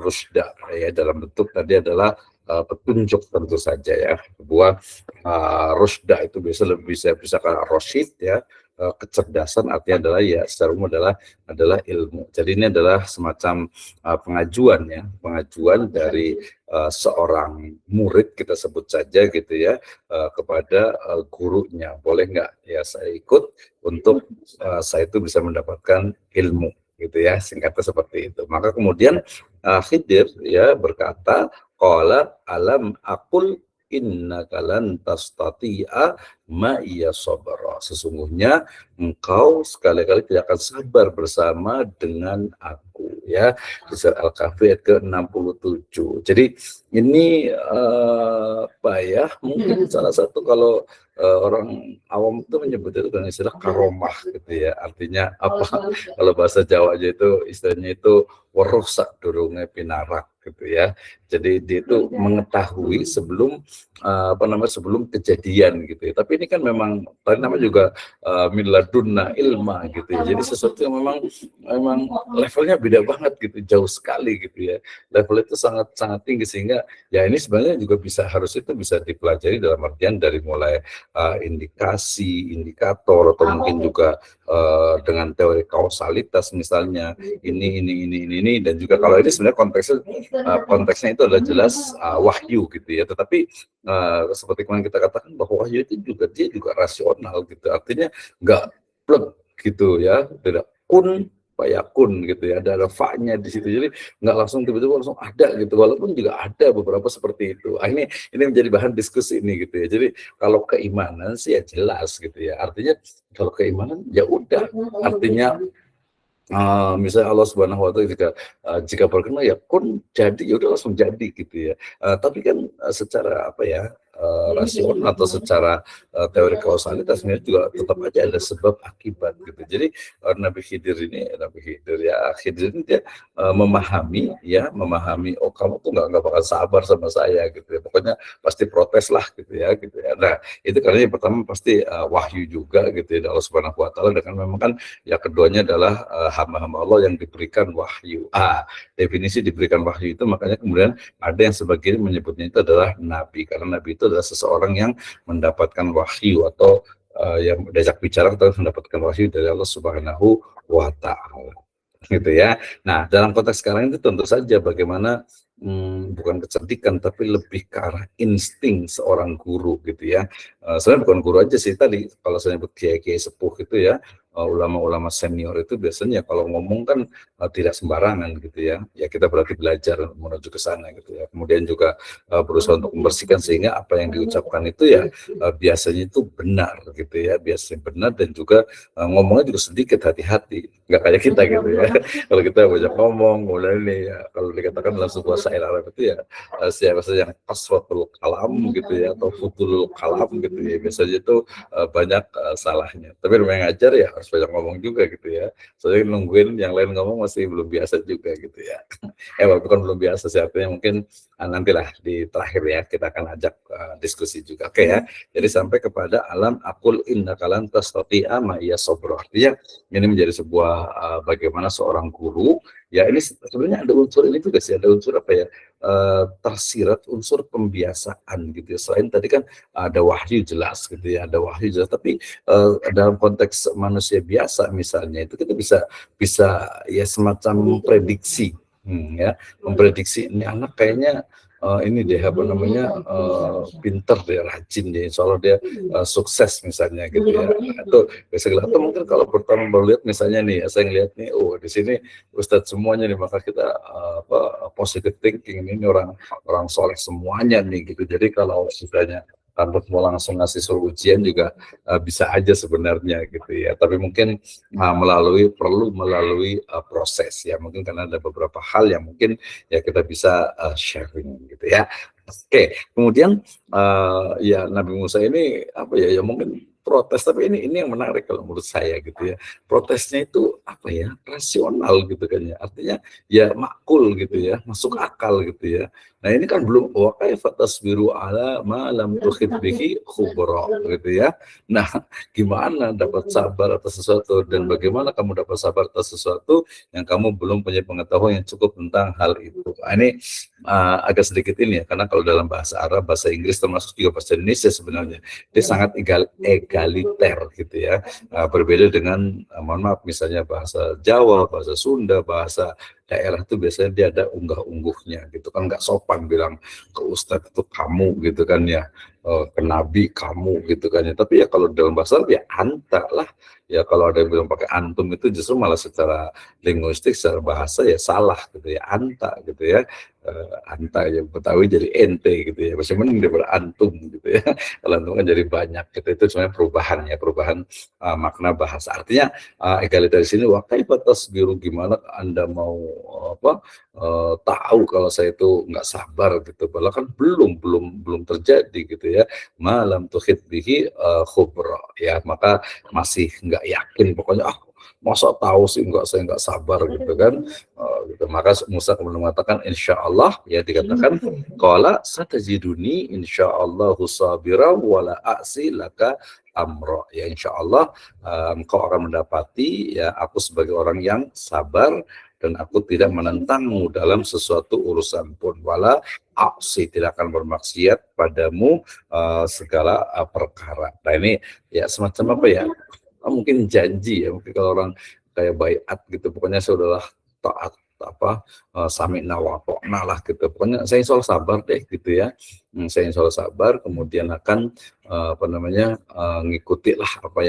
rusda ya, dalam bentuk tadi adalah petunjuk tentu saja ya. Sebuah rusda itu bisa karena rosyid ya. Kecerdasan artinya adalah ya secara umum adalah ilmu. Jadi ini adalah semacam pengajuan dari seorang murid, kita sebut saja gitu ya, kepada gurunya. Boleh nggak ya saya ikut untuk saya itu bisa mendapatkan ilmu gitu ya, singkatnya seperti itu. Maka kemudian Khidir ya berkata, qala alam aqul innaka lan tastati'a ma iya sabra. Sesungguhnya engkau sekali-kali tidak akan sabar bersama dengan aku ya. Di surat Al-Kahfi ayat ke-67. Jadi ini apa ya? Mungkin salah satu kalau orang awam itu menyebut itu dengan istilah karomah gitu ya. Artinya apa? Kalau bahasa Jawa aja itu istilahnya itu werusak durunge pinarak gitu ya. Jadi dia itu mengetahui sebelum sebelum kejadian gitu ya. Tapi ini kan memang tadi nama juga min ladunna ilma gitu ya. Jadi sesuatu yang memang levelnya beda banget gitu, jauh sekali gitu ya. Level itu sangat sangat tinggi sehingga ya ini sebenarnya juga harus itu bisa dipelajari dalam artian dari mulai indikasi, indikator atau mungkin juga dengan teori kausalitas misalnya ini dan juga kalau ini sebenarnya konteksnya itu adalah jelas wahyu gitu ya. Tetapi seperti kemarin kita katakan bahwa wahyu itu dia juga rasional gitu, artinya nggak plek gitu ya, tidak kun fayakun gitu ya, ada fa-nya di situ, jadi nggak langsung tiba-tiba langsung ada gitu, walaupun juga ada beberapa seperti itu. Ini menjadi bahan diskusi ini gitu ya. Jadi kalau keimanan sih ya jelas gitu ya, artinya kalau keimanan ya udah, artinya misalnya Allah Subhanahu wa Ta'ala jika berkenan ya kun jadi, ya udah langsung jadi gitu ya. Tapi kan secara apa ya, rasional atau secara teori kausalitas ini juga tetap aja ada sebab akibat gitu. Jadi Nabi Khidir ini dia memahami oh kamu tuh nggak bakal sabar sama saya gitu ya. Pokoknya pasti protes lah gitu ya. Nah, itu karena yang pertama pasti wahyu juga gitu ya, Allah Subhanahu wa Ta'ala, dengan memang kan ya keduanya adalah hamba-hamba Allah yang diberikan wahyu. Definisi diberikan wahyu itu makanya kemudian ada yang sebagian menyebutnya itu adalah nabi, karena nabi itu adalah seseorang yang mendapatkan wahyu atau yang diajak bicara atau mendapatkan wahyu dari Allah Subhanahu wa Ta'ala gitu ya. Nah, dalam konteks sekarang itu tentu saja bagaimana bukan kecerdikan tapi lebih ke arah insting seorang guru gitu ya. Sebenarnya bukan guru aja sih, tadi kalau saya nyebut kiai-kiai sepuh itu ya, ulama-ulama senior itu biasanya kalau ngomong kan tidak sembarangan gitu ya. Ya kita berarti belajar menuju ke sana gitu ya. Kemudian juga berusaha untuk membersihkan sehingga apa yang diucapkan itu ya biasanya itu benar gitu ya, biasanya benar, dan juga ngomongnya juga sedikit hati-hati, nggak kayak kita gitu ya. Kalau kita banyak ngomong, mulai nih ya, kalau dikatakan dalam sebuah syair Arab itu ya siapa saja yang kasratul kalam gitu ya, atau futul kalam gitu ya, biasanya itu banyak salahnya. Tapi yang ngajar ya harus banyak ngomong juga gitu ya. Soalnya nungguin yang lain ngomong masih belum biasa juga gitu ya. Bukan belum biasa sih, artinya mungkin nantilah di terakhir ya kita akan ajak diskusi juga. Oke ya. Jadi sampai kepada alam aqul innaka lan tastati'a ma iya sabra. Artinya ini menjadi sebuah bagaimana seorang guru ya, ini sebenarnya ada unsur ini juga sih, ada unsur apa ya, tersirat unsur pembiasaan gitu ya. Selain tadi kan ada wahyu jelas gitu ya, ada wahyu jelas, tapi dalam konteks manusia biasa misalnya itu kita bisa ya semacam memprediksi memprediksi ini anak kayaknya ini deh apa namanya pinter deh, rajin deh, insya Allah dia sukses misalnya gitu ya. Itu biasa atau mungkin kalau pertama baru lihat misalnya nih, saya ngeliat nih, di sini Ustadz semuanya nih, maka kita positive thinking, ini orang soleh semuanya nih gitu. Jadi kalau misalnya tanpa mau langsung ngasih suruh ujian juga bisa aja sebenarnya gitu ya. Tapi mungkin perlu melalui proses ya, mungkin karena ada beberapa hal yang mungkin ya kita bisa sharing gitu ya. Oke, kemudian ya Nabi Musa ini apa ya mungkin protes, tapi ini yang menarik kalau menurut saya gitu ya. Protesnya itu apa ya, rasional gitu kan ya. Artinya ya makul gitu ya, masuk akal gitu ya. Nah ini kan belum wa kaifa tasbiru ala ma lam tuhit bihi khubra gitu ya. Nah, gimana dapat sabar atas sesuatu dan bagaimana kamu dapat sabar atas sesuatu yang kamu belum punya pengetahuan yang cukup tentang hal itu. Nah, ini agak sedikit ini ya, karena kalau dalam bahasa Arab, bahasa Inggris termasuk juga bahasa Indonesia sebenarnya dia sangat egaliter gitu ya. Berbeda dengan mohon maaf misalnya bahasa Jawa, bahasa Sunda, bahasa daerah itu biasanya dia ada unggah-ungguhnya gitu kan, nggak sopan bilang ke ustadz itu kamu gitu kan ya, ke nabi kamu gitu kan ya. Tapi ya kalau dalam bahasa Arab ya anta lah ya, kalau ada yang bilang pakai antum itu justru malah secara linguistik, secara bahasa ya salah gitu ya, anta gitu ya. Anta ya Betawi jadi ente gitu ya, masih mending daripada antum gitu ya. Kalau antum kan jadi banyak gitu, itu sebenarnya perubahan ya, perubahan makna bahasa. Artinya egaliter di sini wakai batas biru, gimana Anda mau tahu kalau saya itu nggak sabar gitu, padahal kan belum terjadi gitu ya. Malam tuhit bihi khubra ya, maka masih nggak yakin pokoknya masa tahu sih saya nggak sabar gitu kan. Gitu. Maka Musa kemudian mengatakan insya Allah ya, dikatakan qala satajiduni insyaallahu sabira wala a'si laka amra ya, insya Allah engkau akan mendapati ya aku sebagai orang yang sabar dan aku tidak menentangmu dalam sesuatu urusan pun, wala aksi tidak akan bermaksiat padamu segala perkara. Nah ini ya semacam apa ya, mungkin janji ya, mungkin kalau orang kayak baiat gitu, pokoknya saya udahlah taat sami'na wa ta'na lah gitu, pokoknya saya insya Allah sabar deh gitu ya. Saya insya Allah sabar, kemudian akan ngikuti lah apa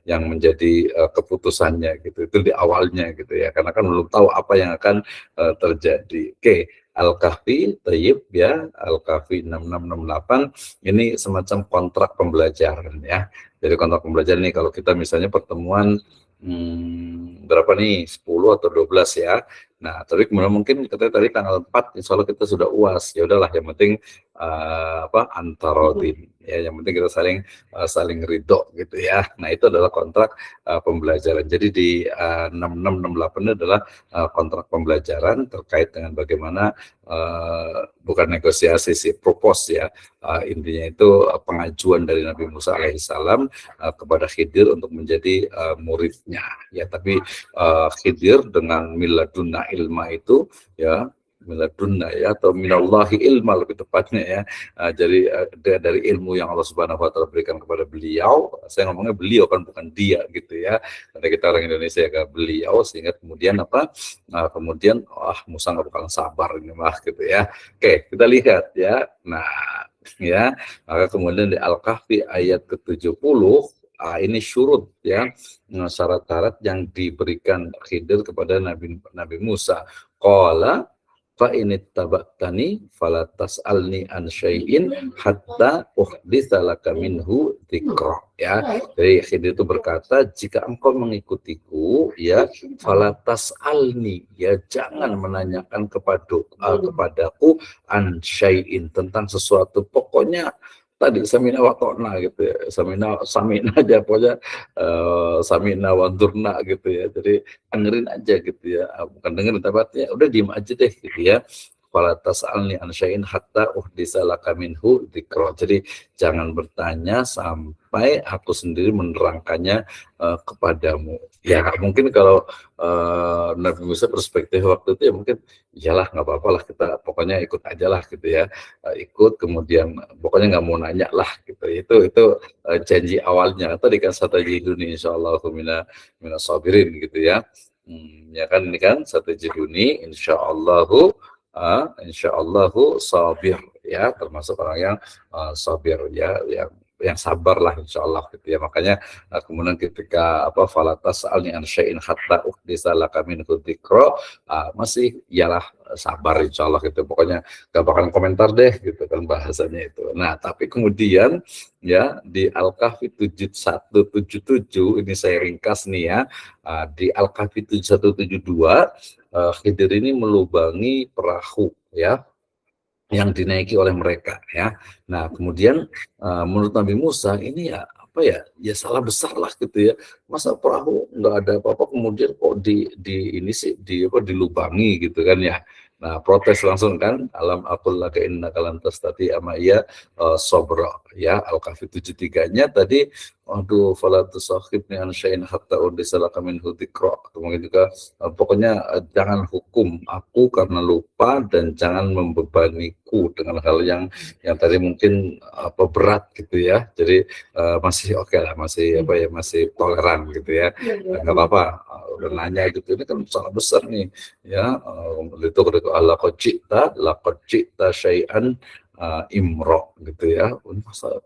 yang menjadi keputusannya gitu, itu di awalnya gitu ya, karena kan belum tahu apa yang akan terjadi. Oke. Al-Kahfi, Tayyib ya, Al-Kahfi 6668 ini semacam kontrak pembelajaran ya. Jadi kontrak pembelajaran nih, kalau kita misalnya pertemuan berapa nih, 10 atau 12 ya. Nah, tapi kemudian mungkin kita tadi tanggal 4 insya Allah kita sudah UAS. Ya udahlah, yang penting antarodin ya, yang penting kita saling ridho gitu ya. Nah, itu adalah kontrak pembelajaran. Jadi di 6668 ini adalah kontrak pembelajaran terkait dengan bagaimana bukan negosiasi sih, propose ya. Intinya itu pengajuan dari Nabi Musa alaihissalam kepada Khidir untuk menjadi muridnya ya. Tapi Khidir dengan miladunna ilma itu ya, miladunna ya, atau minallahi ilma lebih tepatnya ya. Jadi dari ilmu yang Allah Subhanahu wa taala berikan kepada beliau, saya ngomongnya beliau kan bukan dia gitu ya. Karena kita orang Indonesia ya beliau, sehingga kemudian kemudian Musa nggak bakalan sabar ini mah gitu ya. Oke, kita lihat ya. Nah, ya, maka kemudian di Al-Kahfi ayat ke-70 ini syurut ya, syarat-syarat yang diberikan Khidir kepada Nabi Musa. Qala fa inittaba'tani fala tas'alni an syai'in hatta uhditsa laka minhu dzikra ya. Jadi Khidir itu berkata, jika engkau mengikutiku ya, fala tas'alni ya, jangan menanyakan kepadaku an syai'in, tentang sesuatu, pokoknya tadi samina wa ta'na gitu ya, samina aja pokoknya, samina wa durna gitu ya. Jadi dengerin aja gitu ya, bukan dengerin tapi artinya udah diem aja deh gitu ya. Fala tas'alni an syai'in hatta uhdisa laka minhu dzikra. Jadi jangan bertanya sampai aku sendiri menerangkannya kepadamu. Ya mungkin kalau Nabi Musa perspektif waktu itu ya mungkin iyalah nggak apa-apa lah, kita pokoknya ikut aja lah gitu ya. Ikut kemudian pokoknya nggak mau nanya lah gitu. Itu janji awalnya. Tadi kan satajiduni insyaallah mina sabirin gitu ya. Ya kan ini kan satajiduni insyaallahu sabir ya, termasuk orang yang sabir ya, yang sabar lah insyaallah gitu ya. Makanya kemudian ketika falatas alni an syai'in hatta uhdisa laka minhu dzikra, masih ialah sabar insyaallah gitu, pokoknya gak bakalan komentar deh gitu kan bahasanya itu. Nah tapi kemudian ya di Al-Kahfi 7177 ini saya ringkas nih ya, di Al-Kahfi 7172 Khidir ini melubangi perahu ya yang dinaiki oleh mereka ya. Nah kemudian menurut Nabi Musa ini ya ya salah besar lah gitu ya, masa perahu nggak ada apa-apa kemudian kok di ini sih dilubangi gitu kan ya. Nah, protes langsung kan, alam aqul laka innaka lan tastati'a ma'iya sabra, ya. Al-Kahfi 73-nya tadi, aduh fala tusakhibni an syai'in hatta urdisa laka minhu dzikra. Kemudian juga pokoknya jangan hukum aku karena lupa dan jangan membebaniku dengan hal yang tadi mungkin berat gitu ya. Jadi masih oke lah, masih masih toleran gitu ya. Enggak apa-apa. Udah nanya gitu, ini kan sangat besar nih ya, itu Allah laqad cita syai'an imro gitu ya.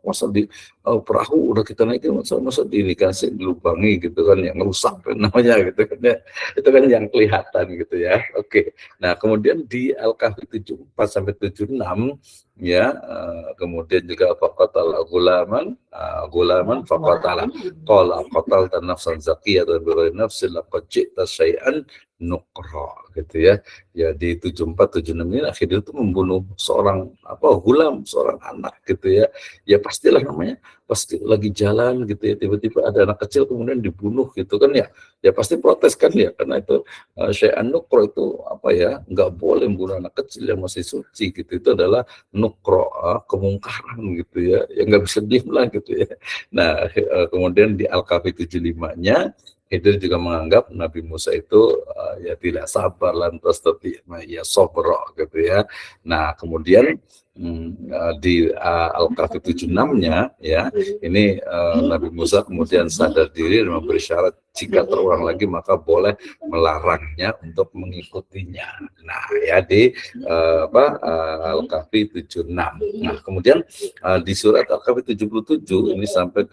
Masa di perahu udah kita naikin, masa di ini kan sih dilubangi gitu kan, yang rusak namanya gitu kan ya. Itu kan yang kelihatan gitu ya. Oke. Nah, kemudian di Al-Kahfi 74 sampai 76 ya, kemudian juga faqatala gulaman faqatala qala qatalta nafsan zakiyatan bighairi nafsin laqad ji'ta syai'an nukra gitu ya. Ya di 74 76 ini akhirnya itu membunuh seorang seorang anak gitu ya. Ya pastilah namanya pasti lagi jalan gitu ya, tiba-tiba ada anak kecil kemudian dibunuh gitu kan ya. Ya pasti protes kan ya, karena itu syai'an nukra itu nggak boleh membunuh anak kecil yang masih suci gitu. Itu adalah nukro, kemungkaran gitu ya, yang nggak bisa diem lah gitu ya. Nah, kemudian di Al-Kahfi 75-nya Khidir juga menganggap Nabi Musa itu ya tidak sabar, lantas ya sobro gitu ya. Nah, kemudian di Al-Kahfi 76-nya ya, ini Nabi Musa kemudian sadar diri dan memberi syarat jika terulang lagi maka boleh melarangnya untuk mengikutinya. Nah, ya di Al-Kahfi 76. Nah, kemudian di surat Al-Kahfi 77 ini sampai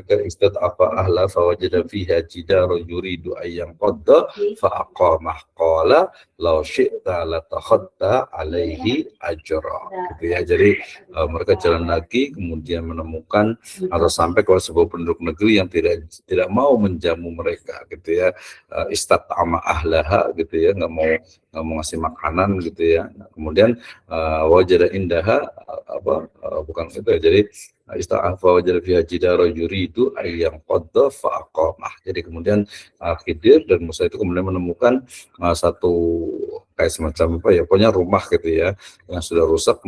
ke istad'afa ahla fawajada fiha jidara yuridu ayyam qadda fa aqamah qala law syi'ta latakhadta alaihi ajra gitu ya. Jadi mereka jalan lagi kemudian menemukan atau sampai ke sebuah penduduk negeri yang tidak mau menjamu mereka gitu ya. Istat'ama ahlaha gitu ya, nggak mau ngasih makanan gitu ya. Nah, kemudian wajada indaha bukan itu ya. Jadi ista'afa wajada fiha jidara yuridu ayyam qadda fa aqamah. Jadi kemudian Khidir dan Musa itu kemudian menemukan satu kayak semacam pokoknya rumah gitu ya yang sudah rusak,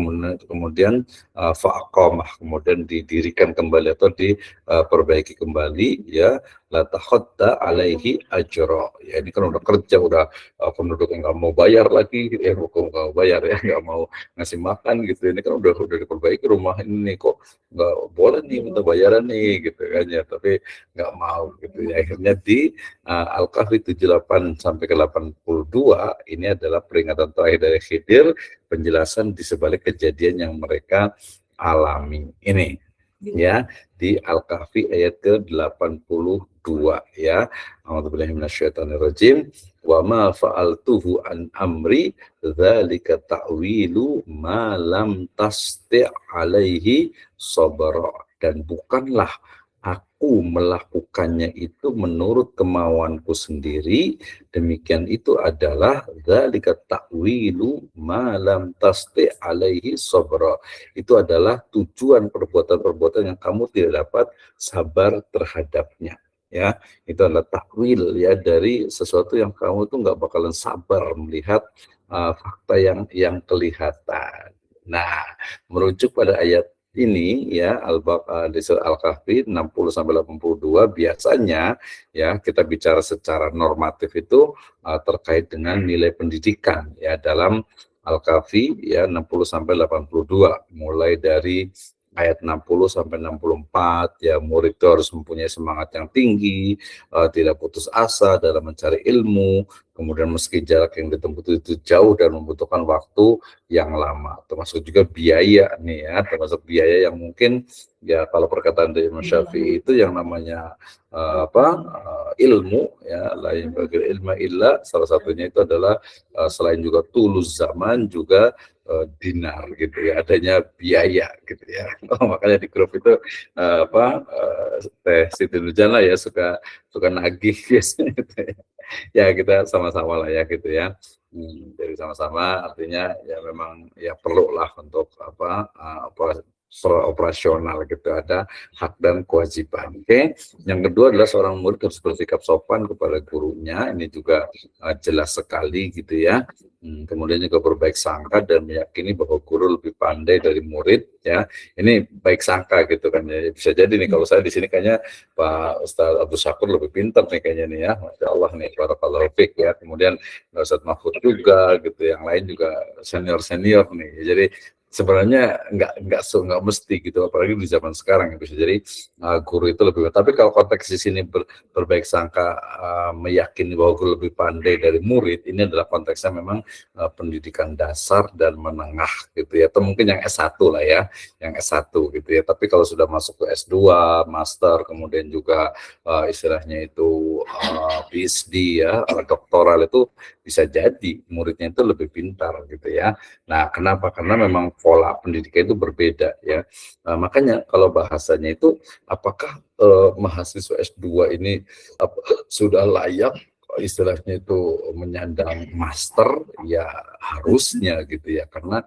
kemudian fa'aqamah, kemudian didirikan kembali atau diperbaiki kembali ya. La takhadda alaihi ajra. Ya ini kan udah kerja, udah penduduk yang nggak mau bayar lagi gitu ya, hukum nggak mau bayar ya, nggak mau ngasih makan gitu. Ini kan udah diperbaiki rumah ini, kok nggak boleh nih minta bayaran nih gitu kan ya, tapi nggak mau gitu ya. Akhirnya di Al-Kahfi 78 sampai ke 82 ini adalah peringatan terakhir dari Khidir, penjelasan di sebalik kejadian yang mereka alami ini ya, di Al-Kahfi ayat ke-82 ya. A'udzubillahi minasyaitonirrajim. Wa ma fa'altuhu an amri dzalika ta'wilu ma lam tasti' alaihi sabra. Dan bukanlah aku melakukannya itu menurut kemauanku sendiri, demikian itu adalah dzalika ta'wilu ma lam tasti' alaihi sabra. Itu adalah tujuan perbuatan-perbuatan yang kamu tidak dapat sabar terhadapnya. Ya, itu adalah takwil ya dari sesuatu yang kamu tuh nggak bakalan sabar melihat fakta yang kelihatan. Nah, merujuk pada ayat ini ya, di surah Al-Kahfi 60 sampai 82 biasanya ya kita bicara secara normatif itu terkait dengan nilai pendidikan ya dalam Al-Kahfi ya 60 sampai 82, mulai dari ayat 60 sampai 64 ya, murid itu harus mempunyai semangat yang tinggi, tidak putus asa dalam mencari ilmu, kemudian meski jarak yang ditempuh itu jauh dan membutuhkan waktu yang lama, termasuk juga biaya nih ya, termasuk biaya yang mungkin ya kalau perkataan dari Imam Syafi'i itu yang namanya ilmu ya, lain bagi ilmu illa, salah satunya itu adalah selain juga tulus zaman juga dinar gitu ya, adanya biaya gitu ya. Makanya di grup itu Teh Siti Nurjana ya suka nagih biasanya gitu ya. Ya kita sama-sama lah ya gitu ya. Jadi sama-sama artinya ya memang ya perlu lah untuk operasional gitu, ada hak dan kewajiban. Oke. Yang kedua adalah seorang murid harus bersikap sopan kepada gurunya, ini juga jelas sekali gitu ya. Kemudian juga berbaik sangka dan meyakini bahwa guru lebih pandai dari murid ya. Ini baik sangka gitu kan ya. Bisa jadi nih kalau saya di sini kayaknya Pak Ustadz Abdul Syakur lebih pintar nih kayaknya nih ya. Masya Allah nih, barakallahu fiik ya. Kemudian Ustadz Mahfud juga gitu, yang lain juga senior nih. Jadi sebenarnya nggak mesti gitu, apalagi di zaman sekarang ya. Bisa jadi guru itu lebih, tapi kalau konteks di sini berbaik sangka, meyakini bahwa guru lebih pandai dari murid, ini adalah konteksnya memang pendidikan dasar dan menengah gitu ya, atau mungkin yang S1 lah ya, yang S1 gitu ya. Tapi kalau sudah masuk ke S2, master, kemudian juga istilahnya itu PhD ya, doktoral, itu bisa jadi muridnya itu lebih pintar gitu ya. Nah, kenapa? Karena memang pola pendidikan itu berbeda ya. Makanya kalau bahasanya itu, apakah mahasiswa S2 ini sudah layak istilahnya itu menyandang master? Ya harusnya gitu ya, karena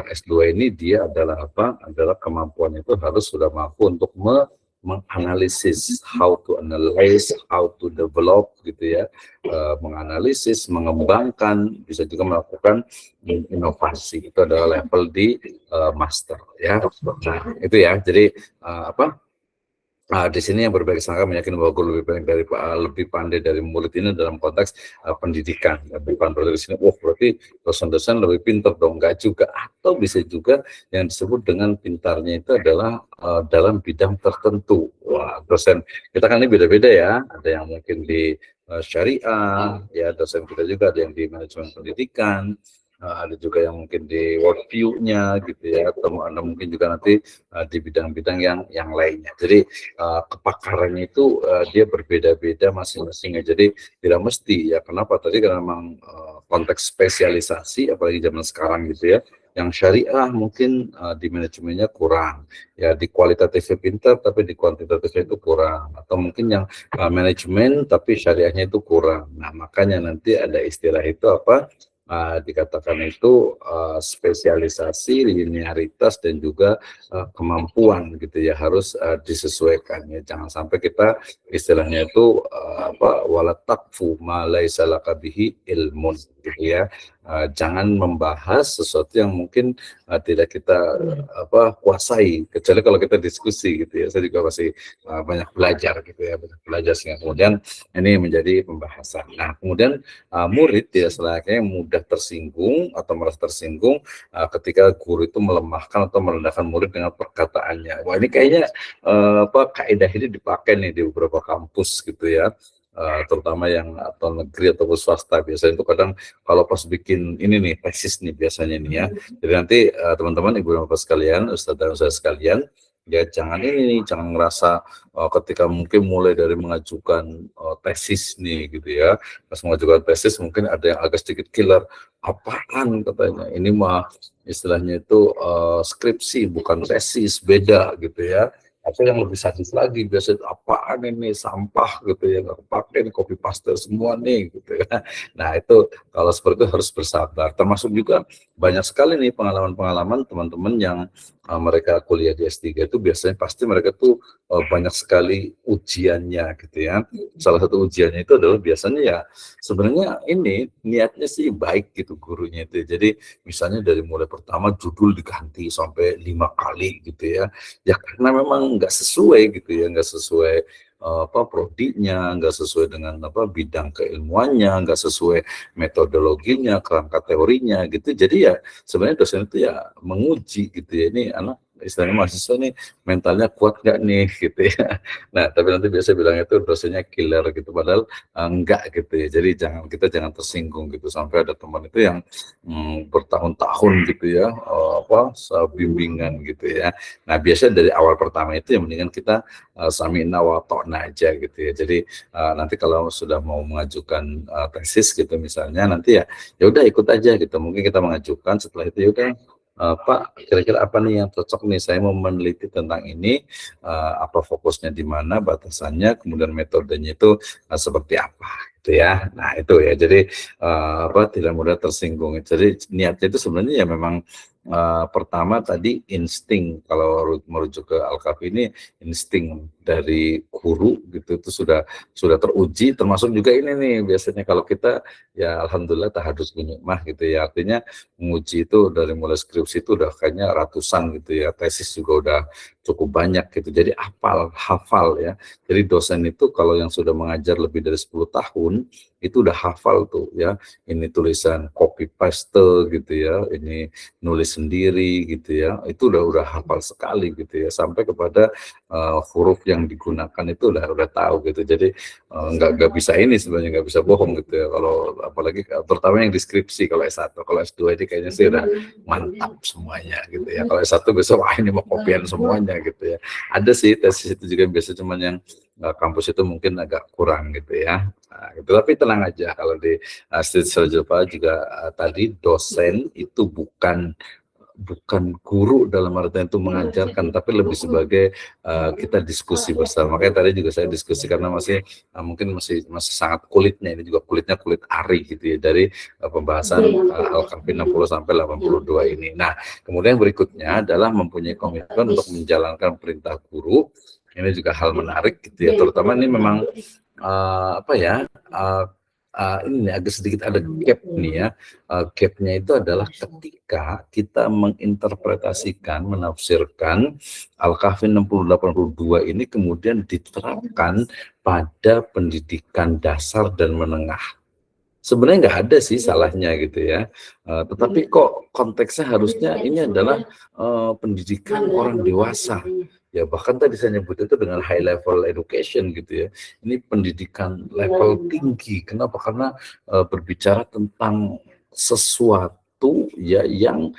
S2 ini dia adalah apa? Adalah kemampuan itu harus sudah mampu untuk menganalisis, how to analyze, how to develop gitu ya, menganalisis, mengembangkan, bisa juga melakukan inovasi. Itu adalah level di master ya. Nah, itu ya. Jadi di sini yang berbaik sangka meyakini bahwa guru lebih pandai dari murid ini dalam konteks pendidikan. Bukan berarti di sini, berarti dosen-dosen lebih pintar dong, enggak juga. Atau bisa juga yang disebut dengan pintarnya itu adalah dalam bidang tertentu. Wah, dosen kita kan ini beda-beda ya. Ada yang mungkin di syariah, ya dosen kita juga ada yang di manajemen pendidikan. Ada juga yang mungkin di worldview-nya gitu ya, atau ada mungkin juga nanti di bidang-bidang yang lainnya. Jadi kepakarannya itu dia berbeda-beda masing-masing. Jadi tidak mesti ya. Kenapa? Tadi karena memang konteks spesialisasi, apalagi zaman sekarang gitu ya. Yang syariah mungkin di manajemennya kurang, ya di kualitatifnya pintar tapi di kuantitatifnya itu kurang, atau mungkin yang manajemen tapi syariahnya itu kurang. Nah, makanya nanti ada istilah itu apa? Dikatakan itu spesialisasi, linearitas, dan juga kemampuan gitu ya, harus disesuaikan ya. Jangan sampai kita istilahnya itu wala taqfu ma laisa laka bihi ilmun gitu ya. Jangan membahas sesuatu yang mungkin tidak kita kuasai, kecuali kalau kita diskusi gitu ya. Saya juga masih banyak belajar gitu ya, banyak belajar sehingga kemudian ini menjadi pembahasan. Nah, kemudian murid tidak selayaknya mudah tersinggung atau merasa tersinggung ketika guru itu melemahkan atau merendahkan murid dengan perkataannya. Wah, ini kayaknya kaidah ini dipakai nih di beberapa kampus gitu ya. Terutama yang atau negeri ataupun swasta, biasanya itu kadang kalau pas bikin ini nih tesis nih biasanya nih ya. Jadi nanti teman-teman, ibu dan bapak sekalian, ustadz dan ustadz sekalian, ya jangan ngerasa ketika mungkin mulai dari mengajukan tesis nih gitu ya, pas mengajukan tesis mungkin ada yang agak sedikit killer. Apaan katanya, ini mah istilahnya itu skripsi bukan tesis, beda gitu ya. Atau yang lebih sadis lagi, biasanya apaan ini, sampah gitu ya, nggak kepake, copy paste semua nih gitu ya. Nah, itu kalau seperti itu harus bersabar. Termasuk juga banyak sekali nih pengalaman-pengalaman teman-teman yang mereka kuliah di S3 itu biasanya pasti mereka tuh banyak sekali ujiannya gitu ya. Salah satu ujiannya itu adalah biasanya ya sebenarnya ini niatnya sih baik gitu gurunya itu. Jadi misalnya dari mulai pertama judul diganti sampai 5 kali gitu ya. Ya karena memang nggak sesuai gitu ya, nggak sesuai prodinya, nggak sesuai dengan bidang keilmuannya, nggak sesuai metodologinya, kerangka teorinya gitu. Jadi ya sebenarnya dosen itu ya menguji gitu ya, ini anak istilahnya mahasiswa nih mentalnya kuat nggak nih gitu ya. Nah, tapi nanti biasa bilang itu dosennya killer gitu, padahal enggak gitu ya. Jadi kita jangan tersinggung gitu, sampai ada teman itu yang bertahun-tahun gitu ya bimbingan gitu ya. Nah, biasanya dari awal pertama itu yang mendingan kita sami'na wa ta'na aja gitu ya. Jadi nanti kalau sudah mau mengajukan tesis gitu misalnya, nanti ya udah ikut aja gitu. Mungkin kita mengajukan, setelah itu ya udah Pak, kira-kira apa nih yang cocok nih, saya mau meneliti tentang ini, apa fokusnya di mana, batasannya, kemudian metodenya itu seperti apa gitu ya. Nah, itu ya, jadi tidak mudah tersinggung. Jadi niatnya itu sebenarnya ya memang Pertama tadi insting, kalau merujuk ke Al-Kahfi ini insting dari guru gitu itu sudah teruji, termasuk juga ini nih biasanya kalau kita ya alhamdulillah tahadus binikmah gitu ya, artinya menguji itu dari mulai skripsi itu udah kayaknya ratusan gitu ya, tesis juga udah cukup banyak gitu, jadi hafal ya. Jadi dosen itu kalau yang sudah mengajar lebih dari 10 tahun itu udah hafal tuh ya, ini tulisan copy paste gitu ya, ini nulis sendiri gitu ya, itu udah hafal sekali gitu ya, sampai kepada huruf yang digunakan itu udah tahu gitu. Jadi nggak bisa ini sebenarnya, nggak bisa bohong gitu ya, kalau apalagi terutama yang deskripsi. Kalau S1, kalau S2 ini kayaknya sih udah mantap semuanya gitu ya. Kalau S1 besok wah ini mau kopian semuanya gitu ya. Ada sih tesis itu juga biasa, cuman yang kampus itu mungkin agak kurang gitu ya. Nah, gitu. Tapi tenang aja, kalau di Street Surgery juga tadi dosen itu bukan guru dalam artian itu mengajarkan, tapi lebih sebagai kita diskusi bersama. Makanya tadi juga saya diskusi karena masih mungkin masih sangat kulitnya, ini juga kulitnya kulit ari gitu ya, dari pembahasan Al-Kahfi 60 sampai 82 ini. Nah, kemudian berikutnya adalah mempunyai komitmen untuk menjalankan perintah guru. Ini juga hal menarik gitu ya, terutama ini memang ini agak sedikit ada gap nih ya. Gapnya itu adalah ketika kita menginterpretasikan, menafsirkan Al-Kahfi 60-82 ini kemudian diterapkan pada pendidikan dasar dan menengah. Sebenarnya nggak ada sih salahnya gitu ya, tetapi kok konteksnya harusnya ini adalah pendidikan orang dewasa. Ya bahkan tadi saya nyebut itu dengan high level education gitu ya. Ini pendidikan level tinggi. Kenapa? Karena berbicara tentang sesuatu ya yang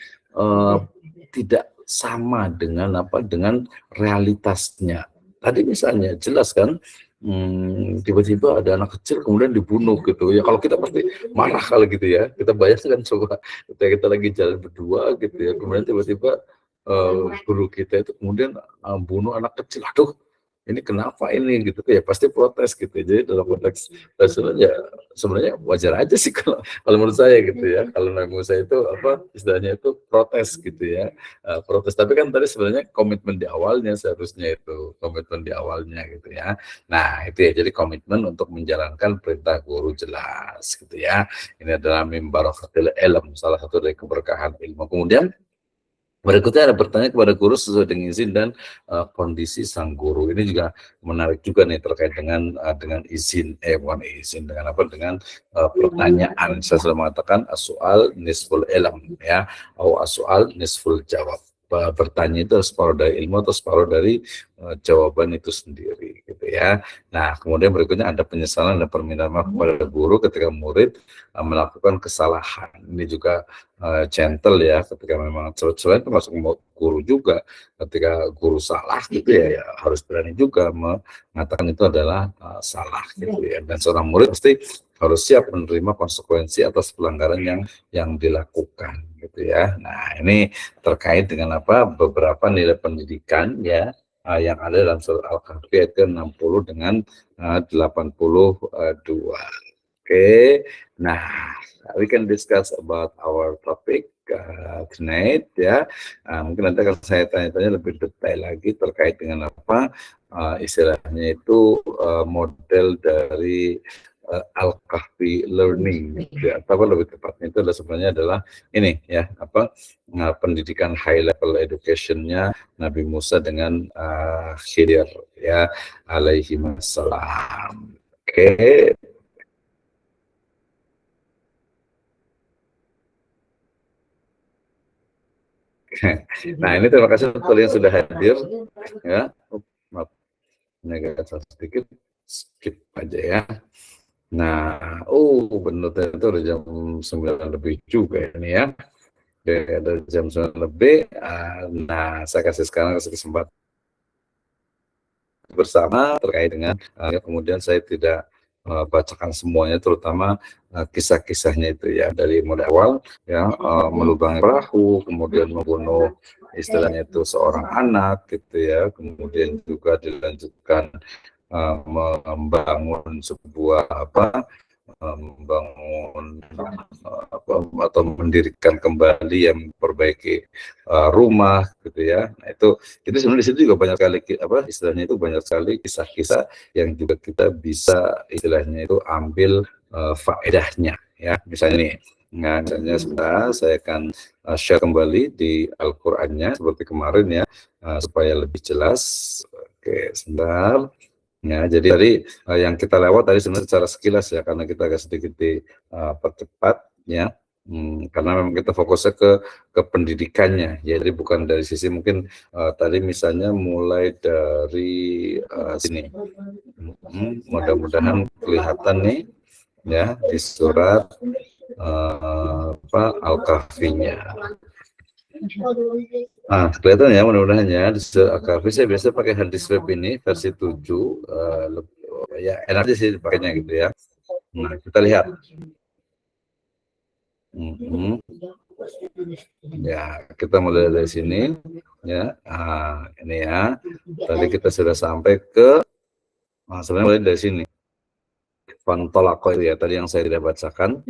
tidak sama dengan dengan realitasnya. Tadi misalnya jelas kan, tiba-tiba ada anak kecil kemudian dibunuh gitu ya, kalau kita pasti marah kali gitu ya. Kita bayangkan coba ketika kita lagi jalan berdua gitu ya, kemudian tiba-tiba guru kita itu kemudian bunuh anak kecil, aduh ini kenapa ini gitu ya, pasti protes gitu ya. Jadi dalam konteks sebenarnya wajar aja sih kalau menurut saya gitu ya. Kalau Nabi Musa itu istilahnya itu protes gitu ya, protes. Tapi kan tadi sebenarnya komitmen di awalnya, seharusnya itu komitmen di awalnya gitu ya. Nah itu ya, jadi komitmen untuk menjalankan perintah guru jelas gitu ya. Ini adalah min barakatil ilm, salah satu dari keberkahan ilmu. Kemudian berikutnya ada bertanya kepada guru sesuai dengan izin dan kondisi sang guru. Ini juga menarik juga nih terkait dengan izin, bukan izin, dengan pertanyaan. Saya sudah mengatakan as-soal nisful ilm ya, atau as-soal nisful jawab. Bertanya itu separuh dari ilmu atau separuh dari jawaban itu sendiri gitu ya. Nah kemudian berikutnya ada penyesalan dan permintaan maaf kepada guru ketika murid melakukan kesalahan. Ini juga gentle ya, ketika memang selain termasuk guru juga, ketika guru salah gitu ya, harus berani juga mengatakan itu adalah salah gitu ya. Dan seorang murid pasti harus siap menerima konsekuensi atas pelanggaran yang dilakukan gitu ya. Nah ini terkait dengan beberapa nilai pendidikan ya yang ada dalam surat Al-Kahfi ayat ke-60 dengan 82. Oke, nah we can discuss about our topic tonight ya. Mungkin nanti akan saya tanya-tanya lebih detail lagi terkait dengan istilahnya itu model dari Al-Kahfi learning ya, atau lebih tepatnya itu sebenarnya adalah ini ya, pendidikan high level education-nya Nabi Musa dengan Khidir ya alaihi wassalam. Oke. Nah ini terima kasih untuk kalian yang sudah hadir ya. Maaf, ini agak sedikit skip aja ya. Nah, benar itu udah jam 9 lebih juga ini ya. Oke, ada jam 9 lebih. Nah, saya kasih kesempatan bersama terkait dengan kemudian saya tidak bacakan semuanya, terutama kisah-kisahnya itu ya, dari mulai awal ya, melubangi perahu, kemudian membunuh istilahnya itu seorang anak gitu ya, kemudian juga dilanjutkan membangun sebuah membangun atau mendirikan kembali yang memperbaiki rumah gitu ya. Nah, itu sebenarnya di situ juga banyak sekali istilahnya itu banyak sekali kisah-kisah yang juga kita bisa istilahnya itu ambil faedahnya ya. Misalnya nih, nah misalnya sebentar saya akan share kembali di Al-Qur'annya seperti kemarin ya, supaya lebih jelas. Oke, sebentar. Ya, jadi tadi yang kita lewat tadi sebenarnya secara sekilas ya, karena kita agak sedikit dipercepat ya, karena memang kita fokusnya ke pendidikannya, ya, jadi bukan dari sisi mungkin tadi misalnya mulai dari sini, mudah-mudahan kelihatan nih ya di surat Al-Kahfinya. Kelihatan ya mudah-mudahan ya di surat Al-Kahfi. Saya biasa pakai hadis web ini versi 7, ya enak aja sih pakainya gitu ya. Nah kita lihat ya, kita mulai dari sini ya. Ini ya, tadi kita sudah sampai ke sebenarnya mulai dari sini fantolako ya, tadi yang saya tidak bacakan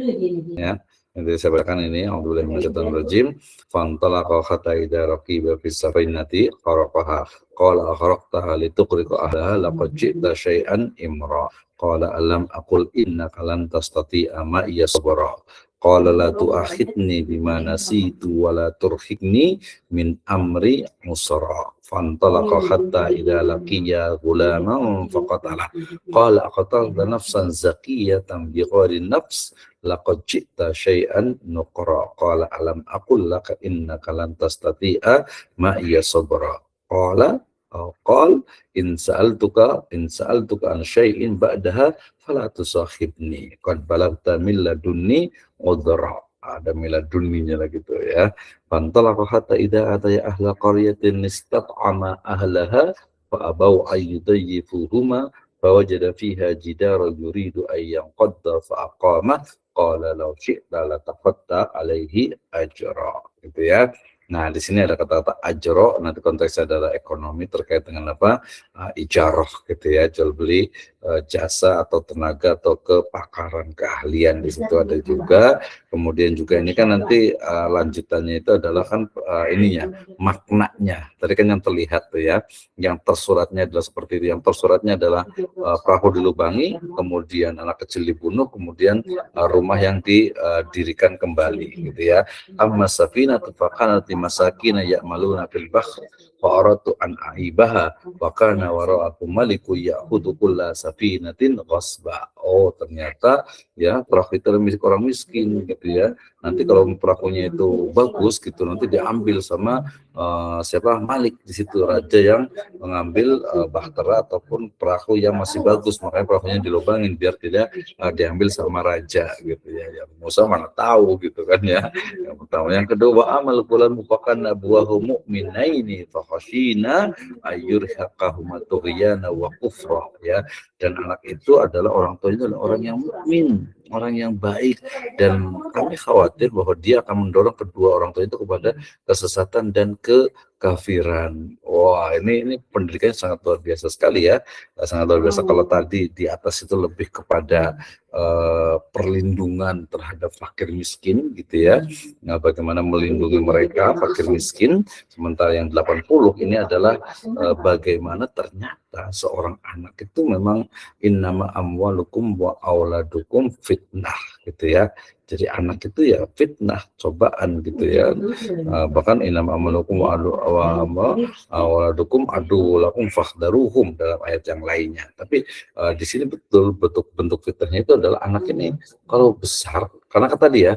ya. Yang saya bacakan ini, A'udzubillahi minasyaitonir rajim. Fantalaqa hatta idza raqiba fis safinati qaraqaha qala akhraqtaha lituqriqa ahlaha laqad ji'ta syai'an imra qala alam aqul innaka lan tastati'a ma'iya sabra qala la tu'akhidni bima nasitu wa la turhiqni min amri usra fantalaqa hatta idza laqiya ghulaman faqatala qala aqtalta nafsan zakiyatan bighayri nafs laqad ji'ta syai'an nuqra qala alam aqul laka innaka lan tastati'a ma'iya sabra qala in sa'altuka an syai'in ba'daha fala tusahibni qad balagta min ladunni udra. Ada miladunninya lagi tuh ya. Fantalaqa hatta idza ataya ahla qaryatin istat'ama ahlaha fa abau ayyudayyifuhuma fawajada fiha jidara yuridu an yanqadda fa aqama qala law syi'ta lataqatta alaihi ajra, gitu ya. Nah, di sini ada kata-kata ajra, nanti konteksnya adalah ekonomi terkait dengan apa? Ijarah gitu ya, jual beli jasa atau tenaga atau kepakaran, keahlian. Di situ ada juga. Kemudian juga ini kan nanti lanjutannya itu adalah kan ininya, maknanya. Tadi kan yang terlihat tuh ya, yang tersuratnya adalah seperti itu. Yang tersuratnya adalah perahu dilubangi, kemudian anak kecil dibunuh, kemudian rumah yang didirikan kembali gitu ya. Amma safinatu fakanat limasakina ya'maluna fil bahr fa aratu an aibaha wa kana wara'akum maliku ya'khudhu kulla safinatin ghasba. Oh, ternyata ya perahu itu milik orang miskin gitu ya. Nanti kalau perahunya itu bagus gitu, nanti diambil sama siapa, Malik di situ, raja yang mengambil bahtera ataupun perahu yang masih bagus, makanya perahunya dilubangin biar tidak diambil sama raja gitu ya. Yang Musa mana tahu gitu kan ya. Yang pertama, yang kedua, amal bulan mufakan abuahu mu'minaini fa khashina ayyurhaqahuma tughyana wa kufra ya. Dan anak itu adalah orang tuanya adalah orang yang mukmin, orang yang baik, dan kami khawatir bahwa dia akan mendorong kedua orang tua itu kepada kesesatan dan kekafiran. Wah, ini pendidikannya sangat luar biasa sekali ya, sangat luar biasa. Kalau tadi di atas itu lebih kepada perlindungan terhadap fakir miskin gitu ya. Nah, bagaimana melindungi mereka fakir miskin, sementara yang 80 ini adalah bagaimana ternyata seorang anak itu memang innama amwalukum wa auladukum fitnah gitu ya. Jadi anak itu ya fitnah, cobaan gitu ya. Bahkan innama amwalukum wa auladukum adullakum fakhdaruhum dalam ayat yang lainnya. Tapi di sini betul bentuk fitnahnya itu adalah anak ini kalau besar, karena kata dia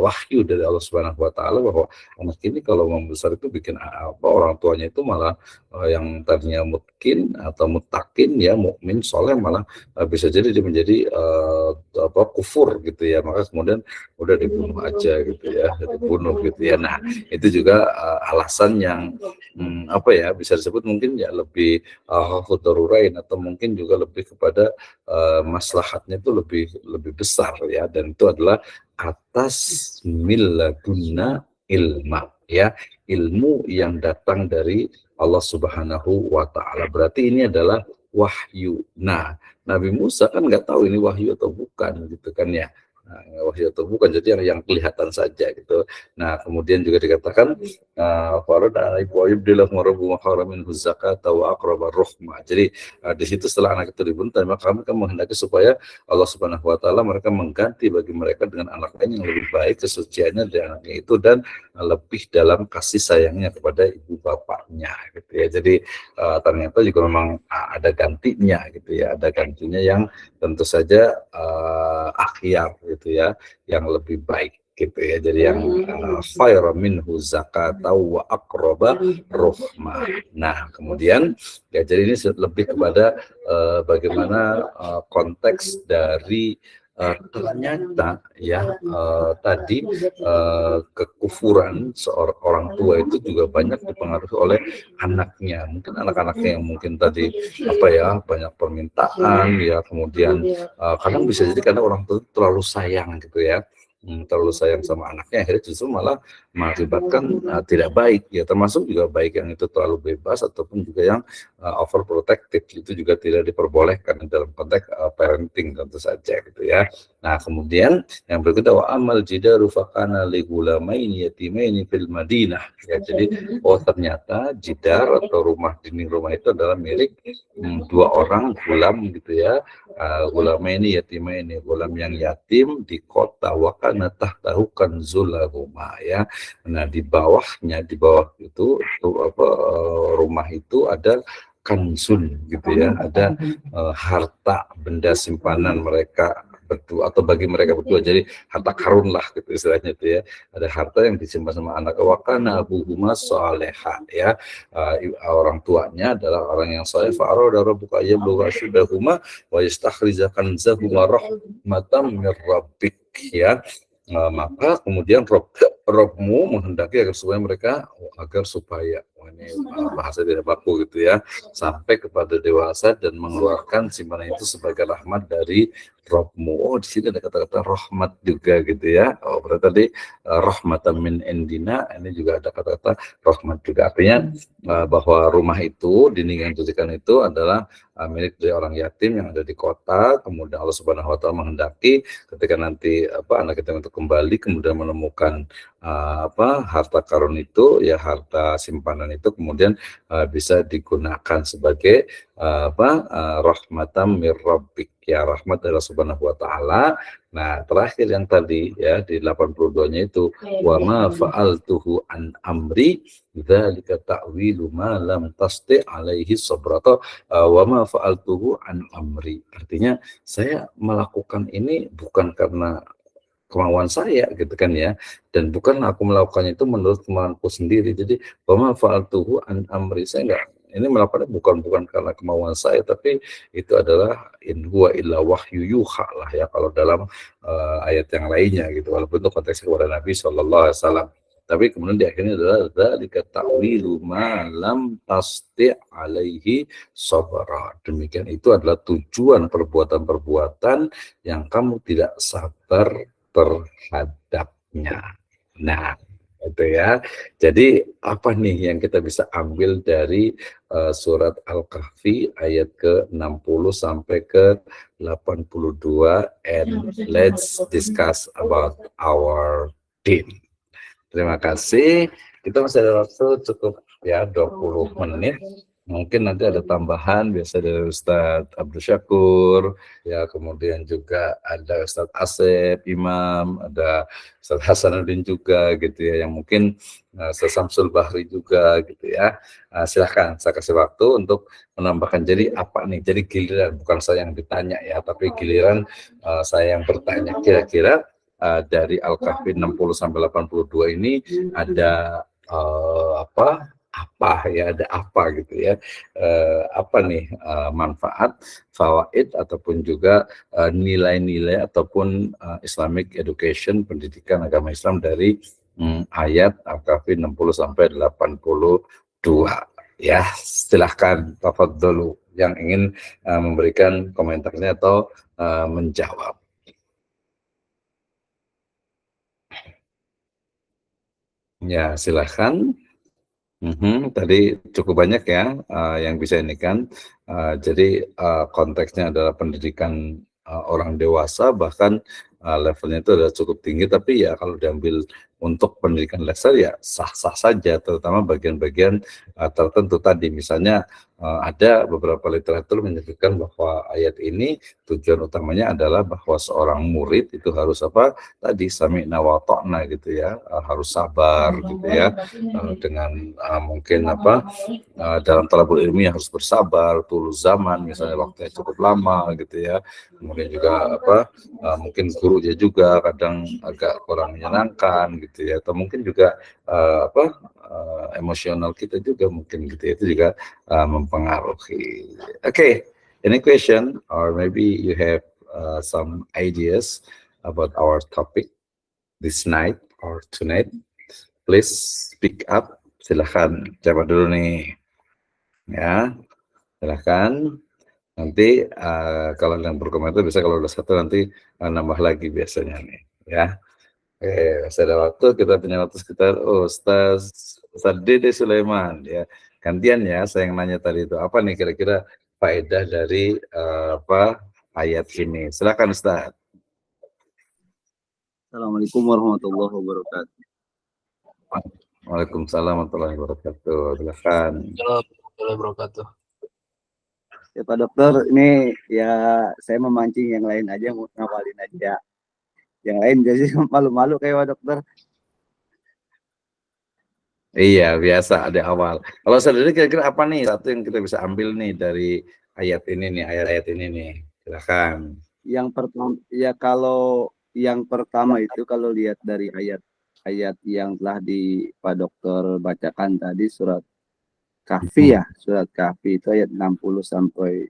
wahyu dari Allah Subhanahu wa taala bahwa anak ini kalau membesar itu bikin orang tuanya itu malah yang tadinya mungkin atau mutakin ya, mukmin soleh, malah bisa jadi dia menjadi kufur gitu ya, maka kemudian udah dibunuh aja gitu ya, dibunuh gitu ya. Nah, itu juga alasan yang bisa disebut mungkin ya lebih darurain, atau mungkin juga lebih kepada maslahatnya itu lebih besar ya, dan itu adalah atas milladunna ilma ya, ilmu yang datang dari Allah Subhanahu wa taala. Berarti ini adalah wahyu. Nah, Nabi Musa kan nggak tahu ini wahyu atau bukan gitu kan ya. Nah, wahyu atau bukan, jadi yang kelihatan saja gitu. Nah, kemudian juga dikatakan farada alaihi wa yubdilahu rabbuhu haramin zakata wa aqraba rahmah. Jadi di situ setelah anak itu dibunuh, maka kami kan menghendaki supaya Allah Subhanahu wa taala mereka mengganti bagi mereka dengan anak lain yang lebih baik kesuciannya dari anaknya itu dan lebih dalam kasih sayangnya kepada ibu bapaknya gitu ya. Jadi ternyata juga memang ada gantinya gitu ya, ada gantinya yang tentu saja akhyar gitu ya, yang lebih baik gitu ya. Jadi yang khairu minhu zakata wa aqraba rahmah. Nah, kemudian ya jadi ini lebih kepada bagaimana konteks dari ternyata ya tadi kekufuran seorang orang tua itu juga banyak dipengaruhi oleh anaknya. Mungkin anak-anaknya yang mungkin tadi banyak permintaan ya, kemudian kadang bisa jadi karena orang tua terlalu sayang gitu ya, terlalu sayang sama anaknya, akhirnya justru malah mengakibatkan tidak baik ya, termasuk juga baik yang itu terlalu bebas ataupun juga yang overprotective, itu juga tidak diperbolehkan dalam konteks parenting tentu saja gitu ya. Nah, kemudian yang berikutnya wa amal jidaru fakana li gulamaini yatimaini fil Madinah ya. Jadi ternyata jidar atau rumah, dinding rumah itu adalah milik dua orang gulam gitu ya. Gulamaini yatimaini, gulam yang yatim di kota, wa kana tahtahu kanzul lahuma ya. Nah, di bawah itu rumah itu ada kanzun gitu ya, ada harta benda simpanan mereka berdua atau bagi mereka berdua, jadi harta karun lah gitu istilahnya itu ya, ada harta yang disimpan sama anak. Wakana abuhuma shaleha ya, orang tuanya adalah orang yang saleh. Fa'arada rabbuka yablugha ashuddahuma wa yastakhrijakan zahuma rahmatan mir rabbik ya. Maka kemudian Robmu menghendaki agar supaya ini bahasa tidak baku gitu ya, sampai kepada dewasa dan mengeluarkan simpanan itu sebagai rahmat dari Robmu. Oh, di sini ada kata-kata rahmat juga gitu ya. Oh, berarti tadi rahmatan min indina, ini juga ada kata-kata rahmat juga, artinya bahwa rumah itu, dinding yang didirikan itu adalah milik dari orang yatim yang ada di kota. Kemudian Allah Subhanahu wa taala menghendaki ketika nanti anak kita untuk kembali kemudian menemukan harta karun itu ya, harta simpanan itu kemudian bisa digunakan sebagai rahmatan mir rabbik ya, rahmat dari Allah Subhanahu wa taala. Nah, terakhir yang tadi ya di 82-nya itu wa ma fa'altuhu an amri dzalika ta'wilu ma lam tasti alaihi sabra, atau wa ma fa'altuhu an amri, artinya saya melakukan ini bukan karena kemauan saya gitu kan ya, dan bukan aku melakukannya itu menurut kemauanku sendiri. Jadi wa ma fa'altuhu an amri, saya enggak ini melakukannya bukan karena kemauan saya, tapi itu adalah in huwa illa wahyu yuha lah ya kalau dalam ayat yang lainnya gitu, walaupun itu konteksnya kepada Nabi Shallallahu Alaihi Wasallam. Tapi kemudian di akhirnya adalah dzalika ta'wilu ma lam tasti alaihi sabra. Demikian itu adalah tujuan perbuatan-perbuatan yang kamu tidak sabar terhadapnya. Nah, itu ya. Jadi apa nih yang kita bisa ambil dari surat Al-Kahfi ayat ke-60 sampai ke-82, and let's discuss about our din. Terima kasih. Kita masih ada waktu cukup ya 20 menit. Mungkin nanti ada tambahan biasa dari Ustadz Abdul Syakur, ya, kemudian juga ada Ustadz Asep Imam, ada Ustadz Hasanuddin juga gitu ya, yang mungkin Ustadz Samsul Bahri juga gitu ya. Silahkan saya kasih waktu untuk menambahkan. Jadi apa nih? Jadi giliran bukan saya yang ditanya ya, tapi giliran saya yang bertanya. Kira-kira dari Al-Kahfi 60 sampai 82 ini ada ada apa gitu ya, apa nih manfaat, fawaid ataupun juga nilai-nilai ataupun Islamic education, pendidikan agama Islam dari ayat Al-Kahfi 60 sampai 82 ya. Silahkan tafadholu yang ingin memberikan komentarnya atau menjawab. Ya, silahkan. Tadi cukup banyak ya yang bisa ini kan. Jadi konteksnya adalah pendidikan orang dewasa, bahkan levelnya itu adalah cukup tinggi, tapi ya kalau diambil untuk pendidikan dasar ya sah-sah saja, terutama bagian-bagian tertentu tadi. Misalnya ada beberapa literatur menyebutkan bahwa ayat ini tujuan utamanya adalah bahwa seorang murid itu harus apa tadi, sami'na wa ta'na gitu ya, harus sabar gitu ya, dengan mungkin apa dalam talabul ilmi harus bersabar, tulus zaman misalnya waktunya cukup lama gitu ya. Kemudian juga apa mungkin gurunya juga kadang agak kurang menyenangkan gitu ya, atau mungkin juga emosional kita juga mungkin gitu ya, itu juga mempengaruhi. Okay, any question or maybe you have some ideas about our topic this night or tonight? Please speak up. Silahkan, siapa dulu nih? Ya, silahkan. Nanti kalau yang berkomentar bisa, kalau udah satu nanti nambah lagi biasanya nih. Ya. Oke, masih ada waktu, kita punya waktu sekitar Ustaz Dede Sulaiman ya. Gantian ya, saya yang nanya tadi itu apa nih kira-kira faedah dari ayat ini. Silakan Ustaz. Assalamualaikum warahmatullahi wabarakatuh. Waalaikumsalam warahmatullahi wabarakatuh. Silakan. Warahmatullahi wabarakatuh. Ya Pak Dokter, ini ya saya memancing yang lain aja, mau ngawalin aja. Yang lain jadi malu-malu kayak Pak Dokter. Iya, biasa ada awal. Kalau sendiri kira-kira apa nih satu yang kita bisa ambil nih dari ayat ini nih, ayat-ayat ini nih. Silakan. Yang pertama ya, kalau yang pertama itu kalau lihat dari ayat yang telah di Pak Dokter bacakan tadi, surat Kahfi ya, surat Kahfi itu ayat 60 sampai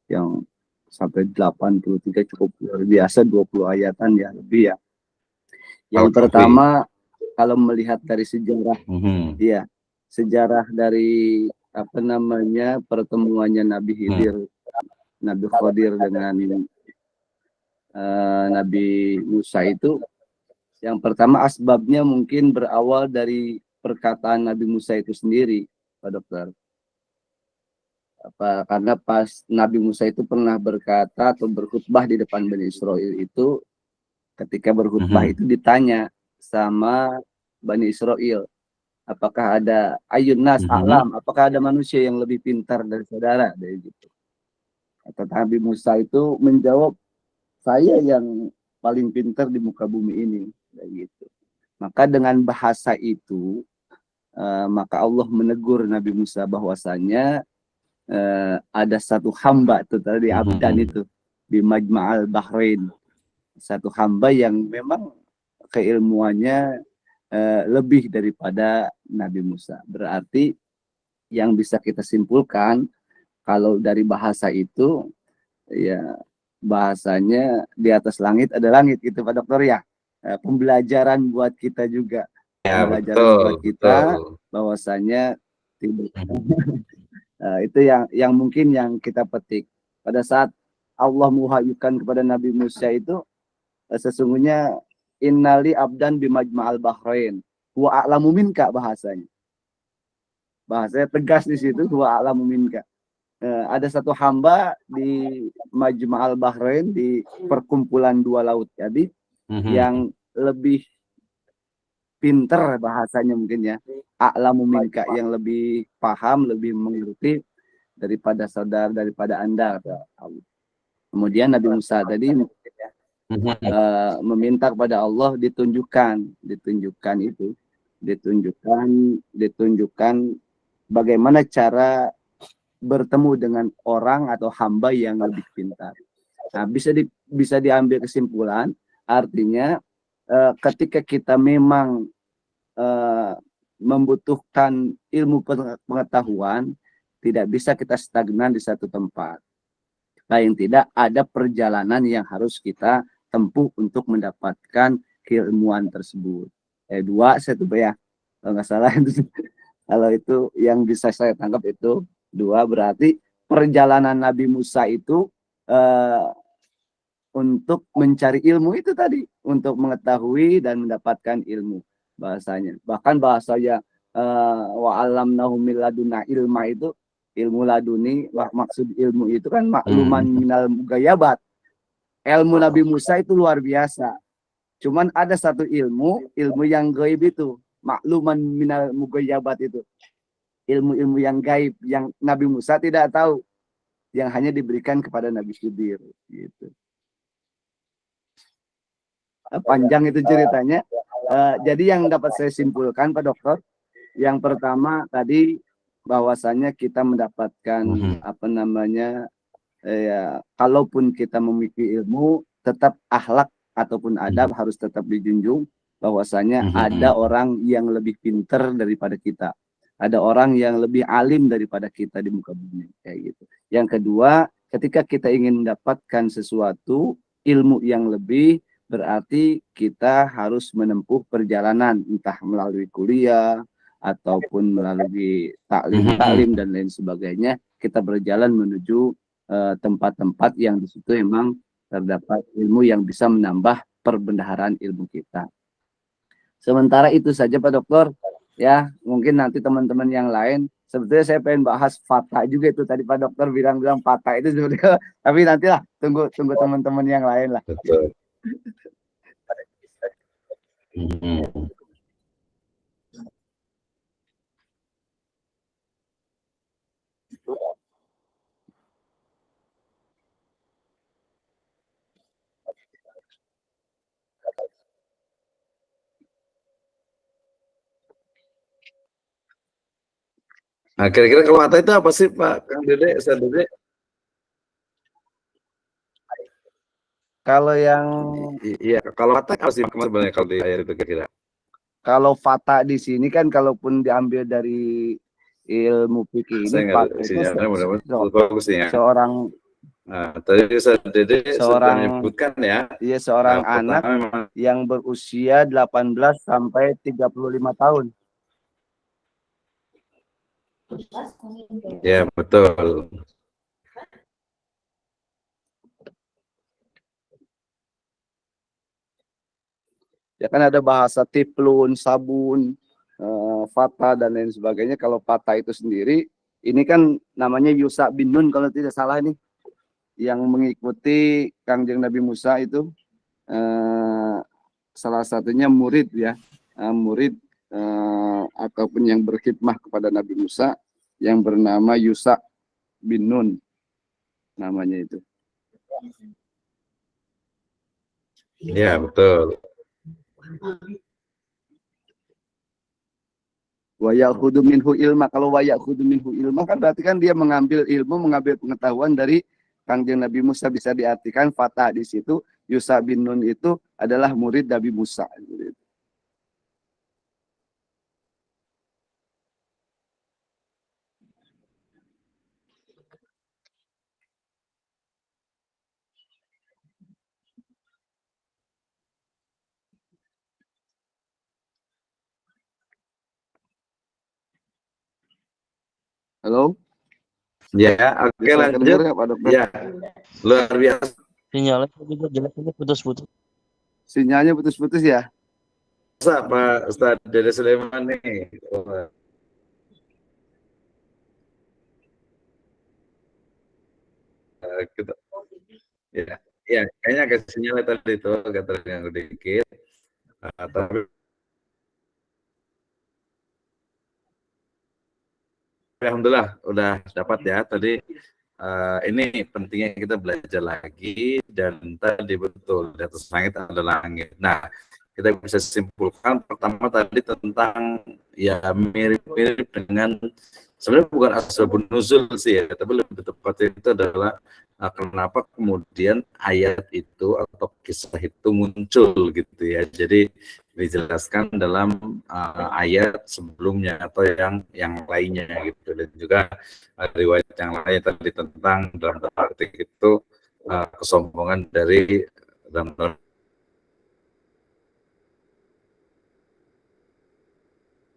83 cukup luar biasa, 20 ayatan ya lebih ya. Yang pertama kalau melihat dari sejarah, ya sejarah dari pertemuannya Nabi Khidir, Nabi Khadir dengan Nabi Musa itu, yang pertama asbabnya mungkin berawal dari perkataan Nabi Musa itu sendiri, Pak Dokter. Karena pas Nabi Musa itu pernah berkata atau berkhutbah di depan Bani Israel itu, ketika berkhutbah itu ditanya sama Bani Israel, apakah ada ayunas alam, apakah ada manusia yang lebih pintar dari saudara, dari gitu. Kata Nabi Musa itu menjawab, saya yang paling pintar di muka bumi ini, kayak gitu. Maka dengan bahasa itu maka Allah menegur Nabi Musa bahwasanya ada satu hamba itu tadi abdan itu di Majma'al Bahrain, satu hamba yang memang keilmuannya lebih daripada Nabi Musa. Berarti yang bisa kita simpulkan kalau dari bahasa itu ya bahasanya di atas langit ada langit gitu Pak Dokter ya. Pembelajaran buat kita juga. Ya, pembelajaran buat kita bahwasanya itu yang mungkin yang kita petik pada saat Allah mewahyukan kepada Nabi Musa itu, sesungguhnya innali abdan bimajma'al bahrain wa a'lamu minka, bahasanya tegas di situ, wa a'lamu minka. Ada satu hamba di Majma'al Bahrain, di perkumpulan dua laut jadi yang lebih pinter bahasanya mungkin ya, a'lamu minka, yang lebih paham, lebih mengerti daripada saudara, daripada Anda. Kemudian Nabi Musa tadi meminta kepada Allah ditunjukkan bagaimana cara bertemu dengan orang atau hamba yang lebih pintar. Nah, bisa diambil kesimpulan, artinya ketika kita memang membutuhkan ilmu pengetahuan, tidak bisa kita stagnan di satu tempat. Paling tidak ada perjalanan yang harus kita tempuh untuk mendapatkan keilmuan tersebut. Dua, saya tuh ya, kalau nggak salah kalau itu yang bisa saya tangkap itu dua, berarti perjalanan Nabi Musa itu untuk mencari ilmu itu tadi, untuk mengetahui dan mendapatkan ilmu bahasanya. Bahkan bahasanya wa alamnahu min ladunna ilma itu, ilmu laduni, maksud ilmu itu kan makluman minal mugayabat. ilmu Nabi Musa itu luar biasa. Cuman ada satu ilmu yang gaib itu, makluman minal mughayabat itu. Ilmu-ilmu yang gaib yang Nabi Musa tidak tahu, yang hanya diberikan kepada Nabi Khidir gitu. Panjang itu ceritanya. Jadi yang dapat saya simpulkan Pak Dokter, yang pertama tadi bahwasanya kita mendapatkan ya, kalaupun kita memiliki ilmu, tetap akhlak ataupun adab harus tetap dijunjung, bahwasanya ada orang yang lebih pinter daripada kita, ada orang yang lebih alim daripada kita di muka bumi, kayak gitu. Yang kedua, ketika kita ingin mendapatkan sesuatu ilmu yang lebih, berarti kita harus menempuh perjalanan, entah melalui kuliah ataupun melalui taklim dan lain sebagainya. Kita berjalan menuju tempat-tempat yang di situ memang terdapat ilmu yang bisa menambah perbendaharaan ilmu kita. Sementara itu saja Pak Dokter, ya mungkin nanti teman-teman yang lain, sebetulnya saya pengen bahas fatha juga itu tadi Pak Dokter bilang fatha itu sebetulnya, tapi nantilah tunggu teman-teman yang lain lah. Betul. Nah, kira-kira kalau fatha itu apa sih Pak Kang Dede, Ustaz Dede? Kalau yang Iya, kalau fatha apa sih sebenarnya kalau di ayat itu kira-kira? Kalau fatha di sini kan kalaupun diambil dari ilmu fikih ini, fatha itu seorang tadi Ustaz Dede sudah menyebutkan ya. Iya, seorang anak yang berusia 18 sampai 35 tahun. Ya, betul. Ya kan ada bahasa tiplun, sabun, fatha dan lain sebagainya. Kalau fatha itu sendiri, ini kan namanya Yusa bin Nun kalau tidak salah nih, yang mengikuti Kangjeng Nabi Musa itu, salah satunya murid ya, murid ataupun yang berkhidmah kepada Nabi Musa yang bernama Yusa bin Nun namanya itu. Ya, betul. Wa ya'khudhu minhu ilma. Kalau wa ya'khudhu minhu ilma kan berarti kan dia mengambil ilmu, mengambil pengetahuan dari Kangjeng Nabi Musa. Bisa diartikan fatha di situ, Yusa bin Nun itu adalah murid Nabi Musa. Halo? Ya, oke lanjut. Ya, Pak Dokter. Ya, luar biasa. Sinyalnya juga jelasnya putus-putus. Sinyalnya putus-putus ya? Pak Ustaz Dede Sulaiman nih. Kita, ya, kayaknya agak sinyalnya tadi itu agak terganggu dikit. Tapi alhamdulillah udah dapat ya tadi. Ini pentingnya kita belajar lagi, dan tadi betul di atas langit ada langit. Nah, kita bisa simpulkan pertama tadi tentang ya mirip-mirip dengan, sebenarnya bukan asbabun nuzul sih ya, tapi lebih tepatnya itu adalah kenapa kemudian ayat itu atau kisah itu muncul gitu ya. Jadi dijelaskan dalam ayat sebelumnya atau yang lainnya gitu, dan juga riwayat yang lain tadi tentang dalam arti itu kesombongan dari dalam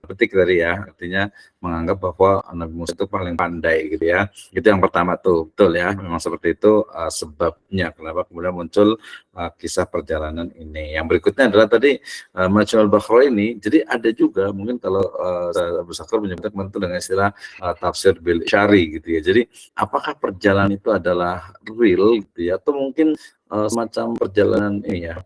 petik tadi ya, artinya menganggap bahwa Nabi Musa itu paling pandai gitu ya. Itu yang pertama tuh, betul ya, memang seperti itu sebabnya kenapa kemudian muncul kisah perjalanan ini. Yang berikutnya adalah tadi Majmu'ul Bahrain ini, jadi ada juga mungkin kalau Abu Sakar menyebutkan itu dengan istilah tafsir bil syari gitu ya. Jadi apakah perjalanan itu adalah real gitu ya, atau mungkin semacam perjalanan ini ya,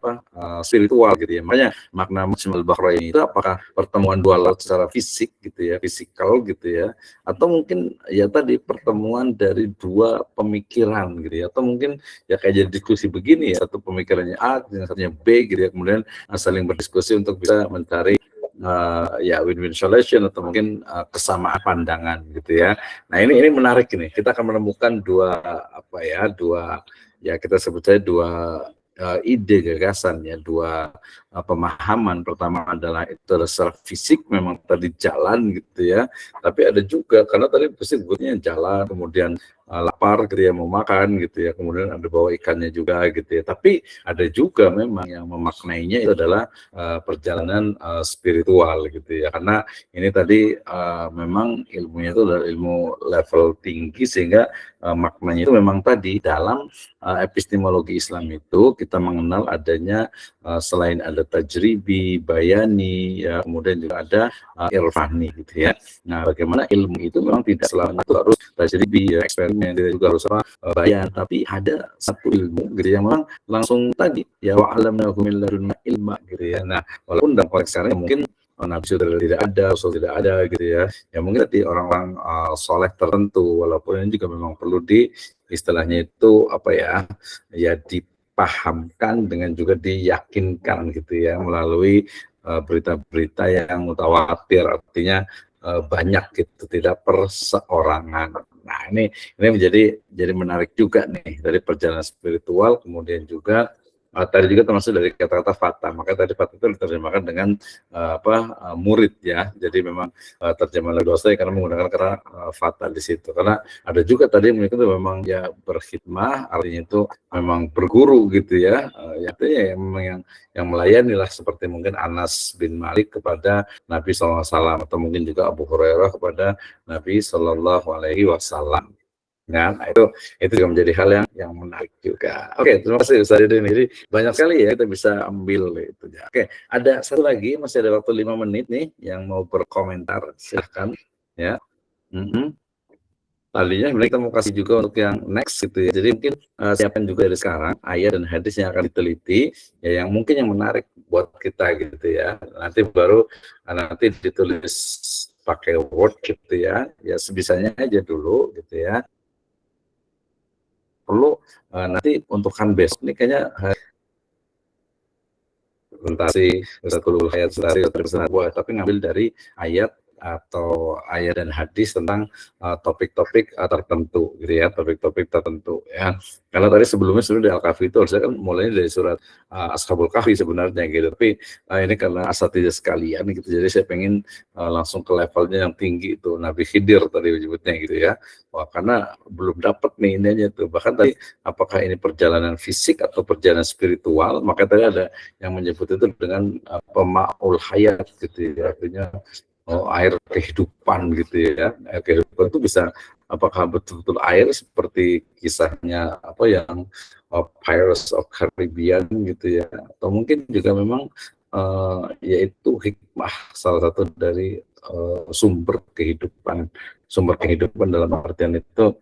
spiritual gitu ya. Makanya makna Majma'ul Bahrain itu apakah pertemuan dua laut secara fisik gitu ya, fisikal gitu ya, atau mungkin ya tadi pertemuan dari dua pemikiran gitu ya, atau mungkin ya kayak jadi diskusi begini ya, satu pemikirannya A, yang satunya B gitu ya, kemudian saling berdiskusi untuk bisa mencari ya win-win solution atau mungkin kesamaan pandangan gitu ya. Nah ini menarik ini. Kita akan menemukan dua ya kita sebut saja dua ide gagasan ya, dua pemahaman. Pertama adalah itu secara fisik memang tadi jalan gitu ya, tapi ada juga karena tadi sebutnya jalan, kemudian lapar gitu ya, mau makan gitu ya, kemudian ada bawa ikannya juga gitu ya, tapi ada juga memang yang memaknainya itu adalah perjalanan spiritual gitu ya, karena ini tadi memang ilmunya itu adalah ilmu level tinggi sehingga maknanya itu memang tadi dalam epistemologi Islam itu kita mengenal adanya selain ada tajribi, bayani, ya, kemudian juga ada irfani gitu ya. Nah, bagaimana ilmu itu memang tidak selalu itu harus tajribi, ya, eksperimen, juga harus bayan, tapi ada satu ilmu gitu yang memang langsung tadi ya wa alamnahu min ladunna ilma gitu ya. Nah, walaupun dalam konteks sekarang mungkin Nabi sudah tidak ada, Rasul tidak ada gitu ya. Ya mungkin tadi orang-orang soleh tertentu, walaupun ini juga memang perlu di istilahnya itu ya dipahamkan dengan juga diyakinkan gitu ya melalui berita-berita yang mutawatir, artinya banyak gitu, tidak perseorangan. Nah ini jadi menarik juga nih dari perjalanan spiritual, kemudian juga tadi juga termasuk dari kata-kata fata. Maka tadi fata itu diterjemahkan dengan murid ya. Jadi memang terjemahan dosa karena menggunakan kata fata di situ. Karena ada juga tadi mereka itu memang ya berkhidmah, artinya itu memang berguru gitu ya. Artinya ya, memang yang melayani lah, seperti mungkin Anas bin Malik kepada Nabi SAW, atau mungkin juga Abu Hurairah kepada Nabi SAW. Nah, itu juga menjadi hal yang menarik juga. Oke, terima kasih Ustaz Ridin. Jadi banyak sekali ya kita bisa ambil itu ya. Oke, ada satu lagi, masih ada waktu 5 menit nih yang mau berkomentar, silahkan ya. Tadinya sebenarnya kita mau kasih juga untuk yang next gitu ya. Jadi mungkin siapkan juga dari sekarang ayat dan hadis yang akan diteliti ya, yang mungkin yang menarik buat kita gitu ya. Nanti baru nanti ditulis pakai Word gitu ya. Ya sebisanya aja dulu gitu ya. Perlu nanti untuk kan besok ini kayaknya presentasi satu ayat tapi ngambil dari ayat atau ayat dan hadis tentang topik-topik tertentu gitu ya, topik-topik tertentu ya. Karena tadi sebelumnya sudah di Al-Kahfi itu harusnya kan mulainya dari surat Ashabul Kahfi sebenarnya gitu, tapi ini karena asatidz sekalian gitu, jadi saya pengen langsung ke levelnya yang tinggi itu, Nabi Khidir tadi menyebutnya gitu ya. Wah, karena belum dapat nih ininya tuh, bahkan tadi apakah ini perjalanan fisik atau perjalanan spiritual, maka tadi ada yang menyebut itu dengan ma'ul hayat gitu ya, artinya air kehidupan gitu ya. Air kehidupan itu bisa apakah betul-betul air seperti kisahnya yang Pirates of Caribbean gitu ya, atau mungkin juga memang yaitu hikmah, salah satu dari sumber kehidupan dalam artian itu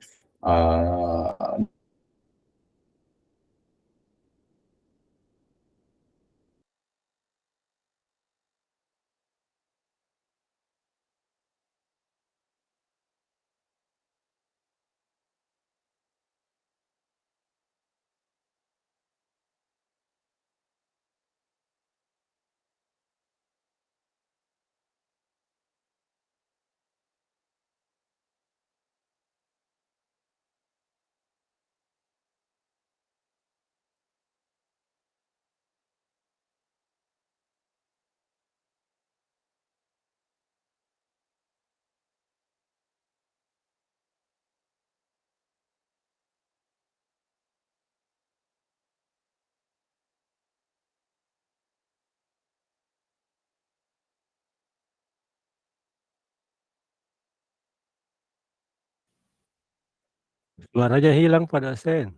Suaranya hilang pada Sen.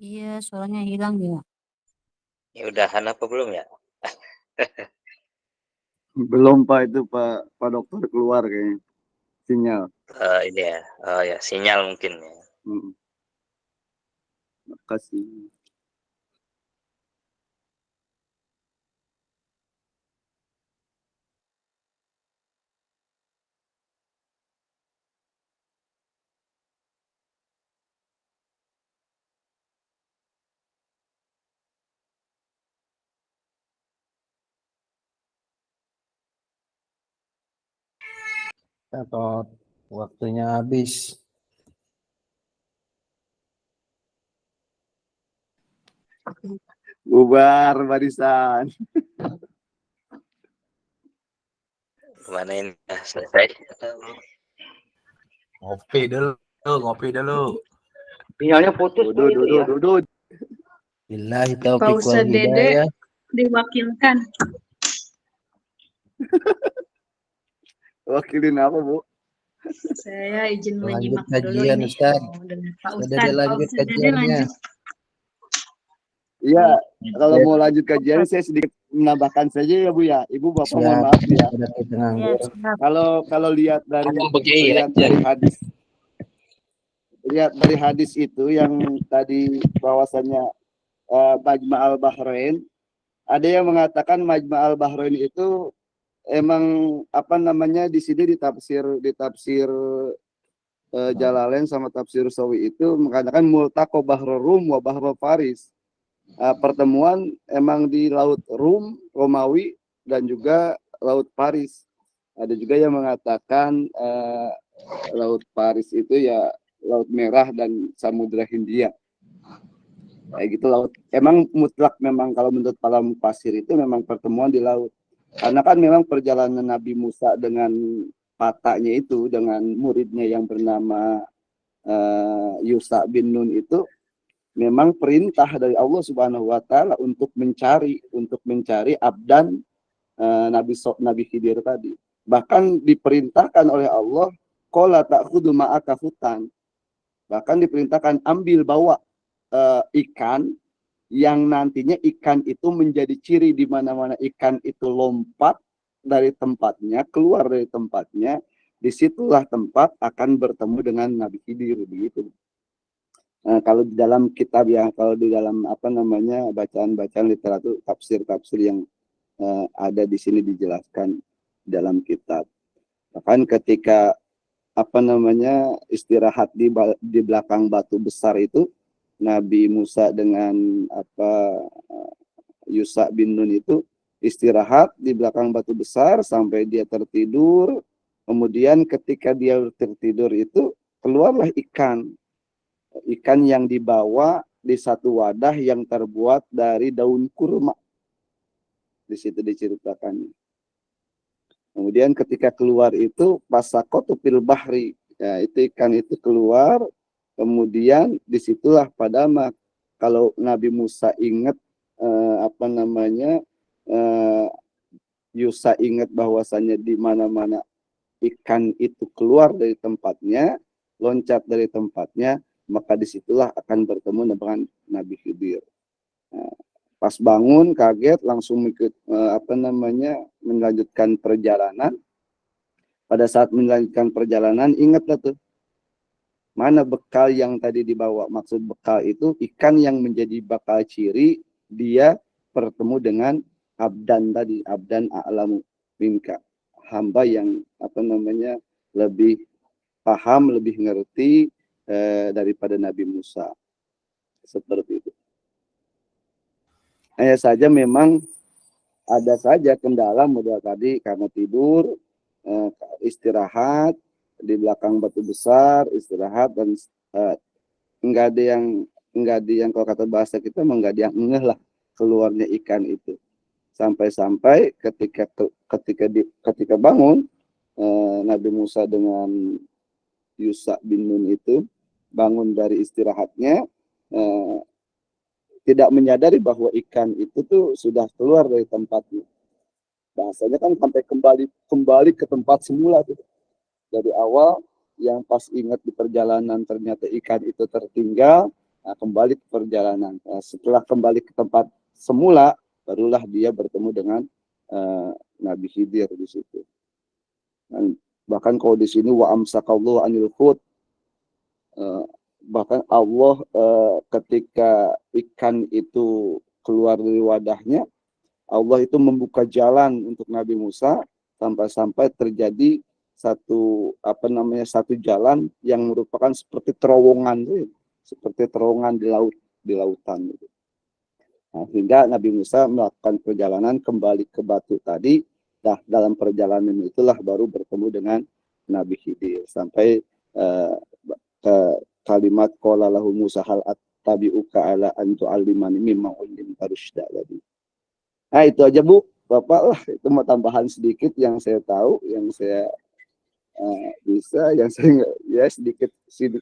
Iya, suaranya hilang ya. Ya udahan apa belum ya? Belum Pak, itu Pak Dokter keluar kayaknya. Sinyal. Ini ya, ya sinyal mungkin ya. Makasih. Atau waktunya habis. Bubar barisan. Gimana ini? Selesai? Ngopi dulu. Sinyalnya putus tuh itu ya. Duduk. Billahi Pak taufiq wal Ustadz Dede hidayah. diwakilkan. Wakilin apa, Bu? Saya izin Lanjut menyimak dulu kajian, ini. Ustaz. Dengan Pak Sudah Ustadz. Pak dilanjut Ustadz Dede kajiannya. lanjut. Iya, kalau mau lanjut kajian saya sedikit menambahkan saja ya, Bu ya. Ibu Bapak mohon maaf ya. Sudah kita Ya, nganggur. siap. Kalau lihat dari hadis itu yang tadi bahwasannya Majma' al-Bahrain, ada yang mengatakan Majma' al-Bahrain itu emang apa namanya di sini ditafsir Jalalain sama tafsir Sawi itu mengatakan multaqo bahrul Rum wa bahrul Faris. Pertemuan emang di Laut Rum, Romawi dan juga Laut Paris. Ada juga yang mengatakan Laut Paris itu ya Laut Merah dan Samudra Hindia. Kayak gitu laut. Emang mutlak memang kalau menurut para mufasir itu memang pertemuan di laut. Karena kan memang perjalanan Nabi Musa dengan patanya itu dengan muridnya yang bernama Yusha bin Nun itu memang perintah dari Allah Subhanahu wa taala untuk mencari abdan Nabi Khidir tadi. Bahkan diperintahkan oleh Allah qala ta'khudhu ma'aka hutan. Bahkan diperintahkan bawa ikan yang nantinya ikan itu menjadi ciri di mana-mana ikan itu lompat dari tempatnya, keluar dari tempatnya, disitulah tempat akan bertemu dengan Nabi Khidir begitu. Kalau di dalam kitab ya, kalau di dalam apa namanya bacaan-bacaan literatur tafsir-tafsir yang ada di sini dijelaskan dalam kitab. Bahkan ketika apa namanya istirahat di belakang batu besar itu, Nabi Musa dengan Yusha bin Nun itu istirahat di belakang batu besar sampai dia tertidur. Kemudian ketika dia tertidur itu keluarlah ikan yang dibawa di satu wadah yang terbuat dari daun kurma. Di situ diceritakan. Kemudian ketika keluar itu pasaqatu fil bahri. Ya, itu ikan itu keluar. Kemudian disitulah kalau Nabi Musa ingat Yusha ingat bahwasannya di mana-mana ikan itu keluar dari tempatnya, loncat dari tempatnya, maka disitulah akan bertemu dengan Nabi Khidir. Pas bangun kaget langsung ikut melanjutkan perjalanan. Pada saat melanjutkan perjalanan ingatlah tuh mana bekal yang tadi dibawa. Maksud bekal itu ikan yang menjadi bakal ciri dia bertemu dengan abdan tadi, abdan a'lamu minka, hamba yang lebih paham, lebih ngerti daripada Nabi Musa. Seperti itu. Hanya saja memang ada saja kendala modal tadi karena tidur, istirahat di belakang batu besar, istirahat dan enggak ada yang kalau kata bahasa kita enggak ada yang ngeh lah keluarnya ikan itu. Sampai-sampai ketika bangun Nabi Musa dengan Yusha bin Nun itu bangun dari istirahatnya, tidak menyadari bahwa ikan itu tuh sudah keluar dari tempatnya. Bahasanya kan sampai kembali ke tempat semula tuh. Dari awal yang pas ingat di perjalanan ternyata ikan itu tertinggal, kembali ke perjalanan. Setelah kembali ke tempat semula, barulah dia bertemu dengan Nabi Khidir di situ. Bahkan kalau di sini wa amsakallahu anil hut, bahkan Allah ketika ikan itu keluar dari wadahnya, Allah itu membuka jalan untuk Nabi Musa sampai-sampai terjadi satu jalan yang merupakan seperti terowongan, seperti terowongan di lautan. Nah, sehingga Nabi Musa melakukan perjalanan kembali ke batu tadi. Nah, dalam perjalanan itulah baru bertemu dengan Nabi Khidir sampai ke kalimat qala lahu Musa hal attabi'uka ala an tu'allimani mimma ullimta rusyda tadi. Nah, itu aja Bu, Bapak lah, itu mau tambahan sedikit yang saya tahu, yang saya bisa, yang saya ya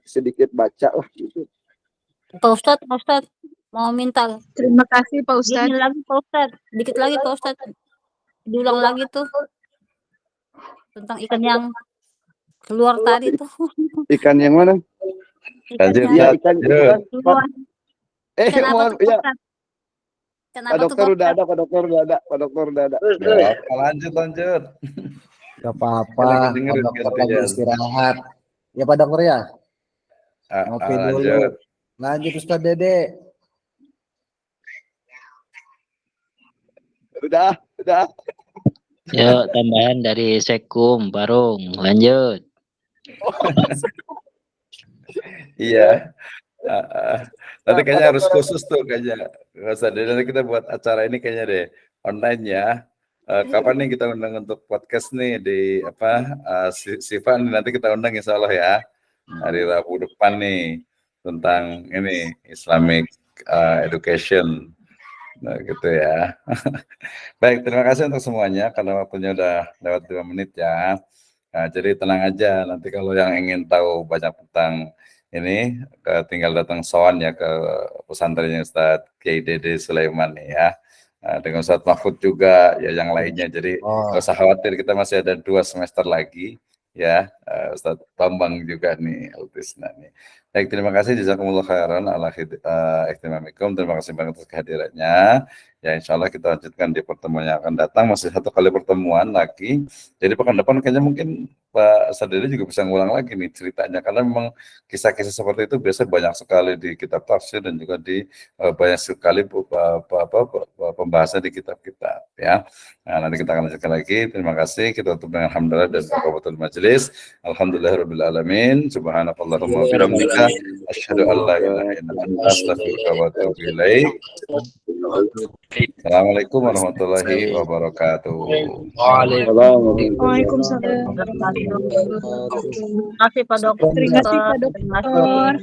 sedikit baca lah gitu. Pak Ustadz mau minta Terima kasih Pak Ustadz. gini lagi Pak Ustadz, dikit lagi Pak Ustadz, diulang lagi tuh tentang ikan yang keluar tadi tuh. Ikan yang mana? Lanjut, Ya, Ustaz. ikan keluar. Ikan apa mohon tuh Pak ya. Ustadz? Ikan Pak apa tuh dokter Pak udah Ustadz? ada, Pak dokter udah ada. Ya, lanjut. Gak apa-apa, Lagi Pak dengerin dokter lagi gantian. istirahat. Ya Pak dokter ya, ngopi dulu. Lanjut. Lanjut Ustaz Dede. Udah. Yuk, tambahan dari Sekum, Barung. Lanjut. Iya. Nanti kayaknya harus khusus tuh kayaknya. Nggak usah deh, nanti kita buat acara ini kayaknya deh online ya. Kapan nih kita undang untuk podcast nih di Siva nih, nanti kita undang insya Allah ya hari Rabu depan nih tentang ini Islamic education. Nah, gitu ya. Baik, terima kasih untuk semuanya karena waktunya udah lewat 5 menit ya. Nah, jadi tenang aja, nanti kalau yang ingin tahu banyak tentang ini tinggal datang sowan ya ke pesantrennya Ustadz Kiai Dede Sulaiman nih ya. Nah, dengan Ustadz Mahfud juga ya yang lainnya. Jadi nggak usah khawatir, kita masih ada 2 semester lagi ya. Ustadz Bambang juga nih Altisna nih. Baik, terima kasih jazakumullah khairan ala ihtimamikum. Terima kasih banget atas kehadirannya. Ya, insya Allah kita lanjutkan di pertemuan yang akan datang. Masih 1 kali pertemuan lagi. Jadi pekan depan kayaknya mungkin Pak Sadari juga bisa ngulang lagi nih ceritanya. Karena memang kisah-kisah seperti itu biasa banyak sekali di kitab tafsir dan juga di banyak sekali pembahasan di kitab-kitab ya. Nah, nanti kita akan lanjutkan lagi. Terima kasih. Kita tutup dengan alhamdulillah dan kafatul majelis. Alhamdulillahirabbil alamin. Subhanakallahumma wa bihamdika asyhadu an la ilaha illa anta astaghfiruka wa atubu ilaik. Assalamualaikum warahmatullahi wabarakatuh. Waalaikumsalam. Terima kasih Pak Dokter. Terima kasih Pak Dokter.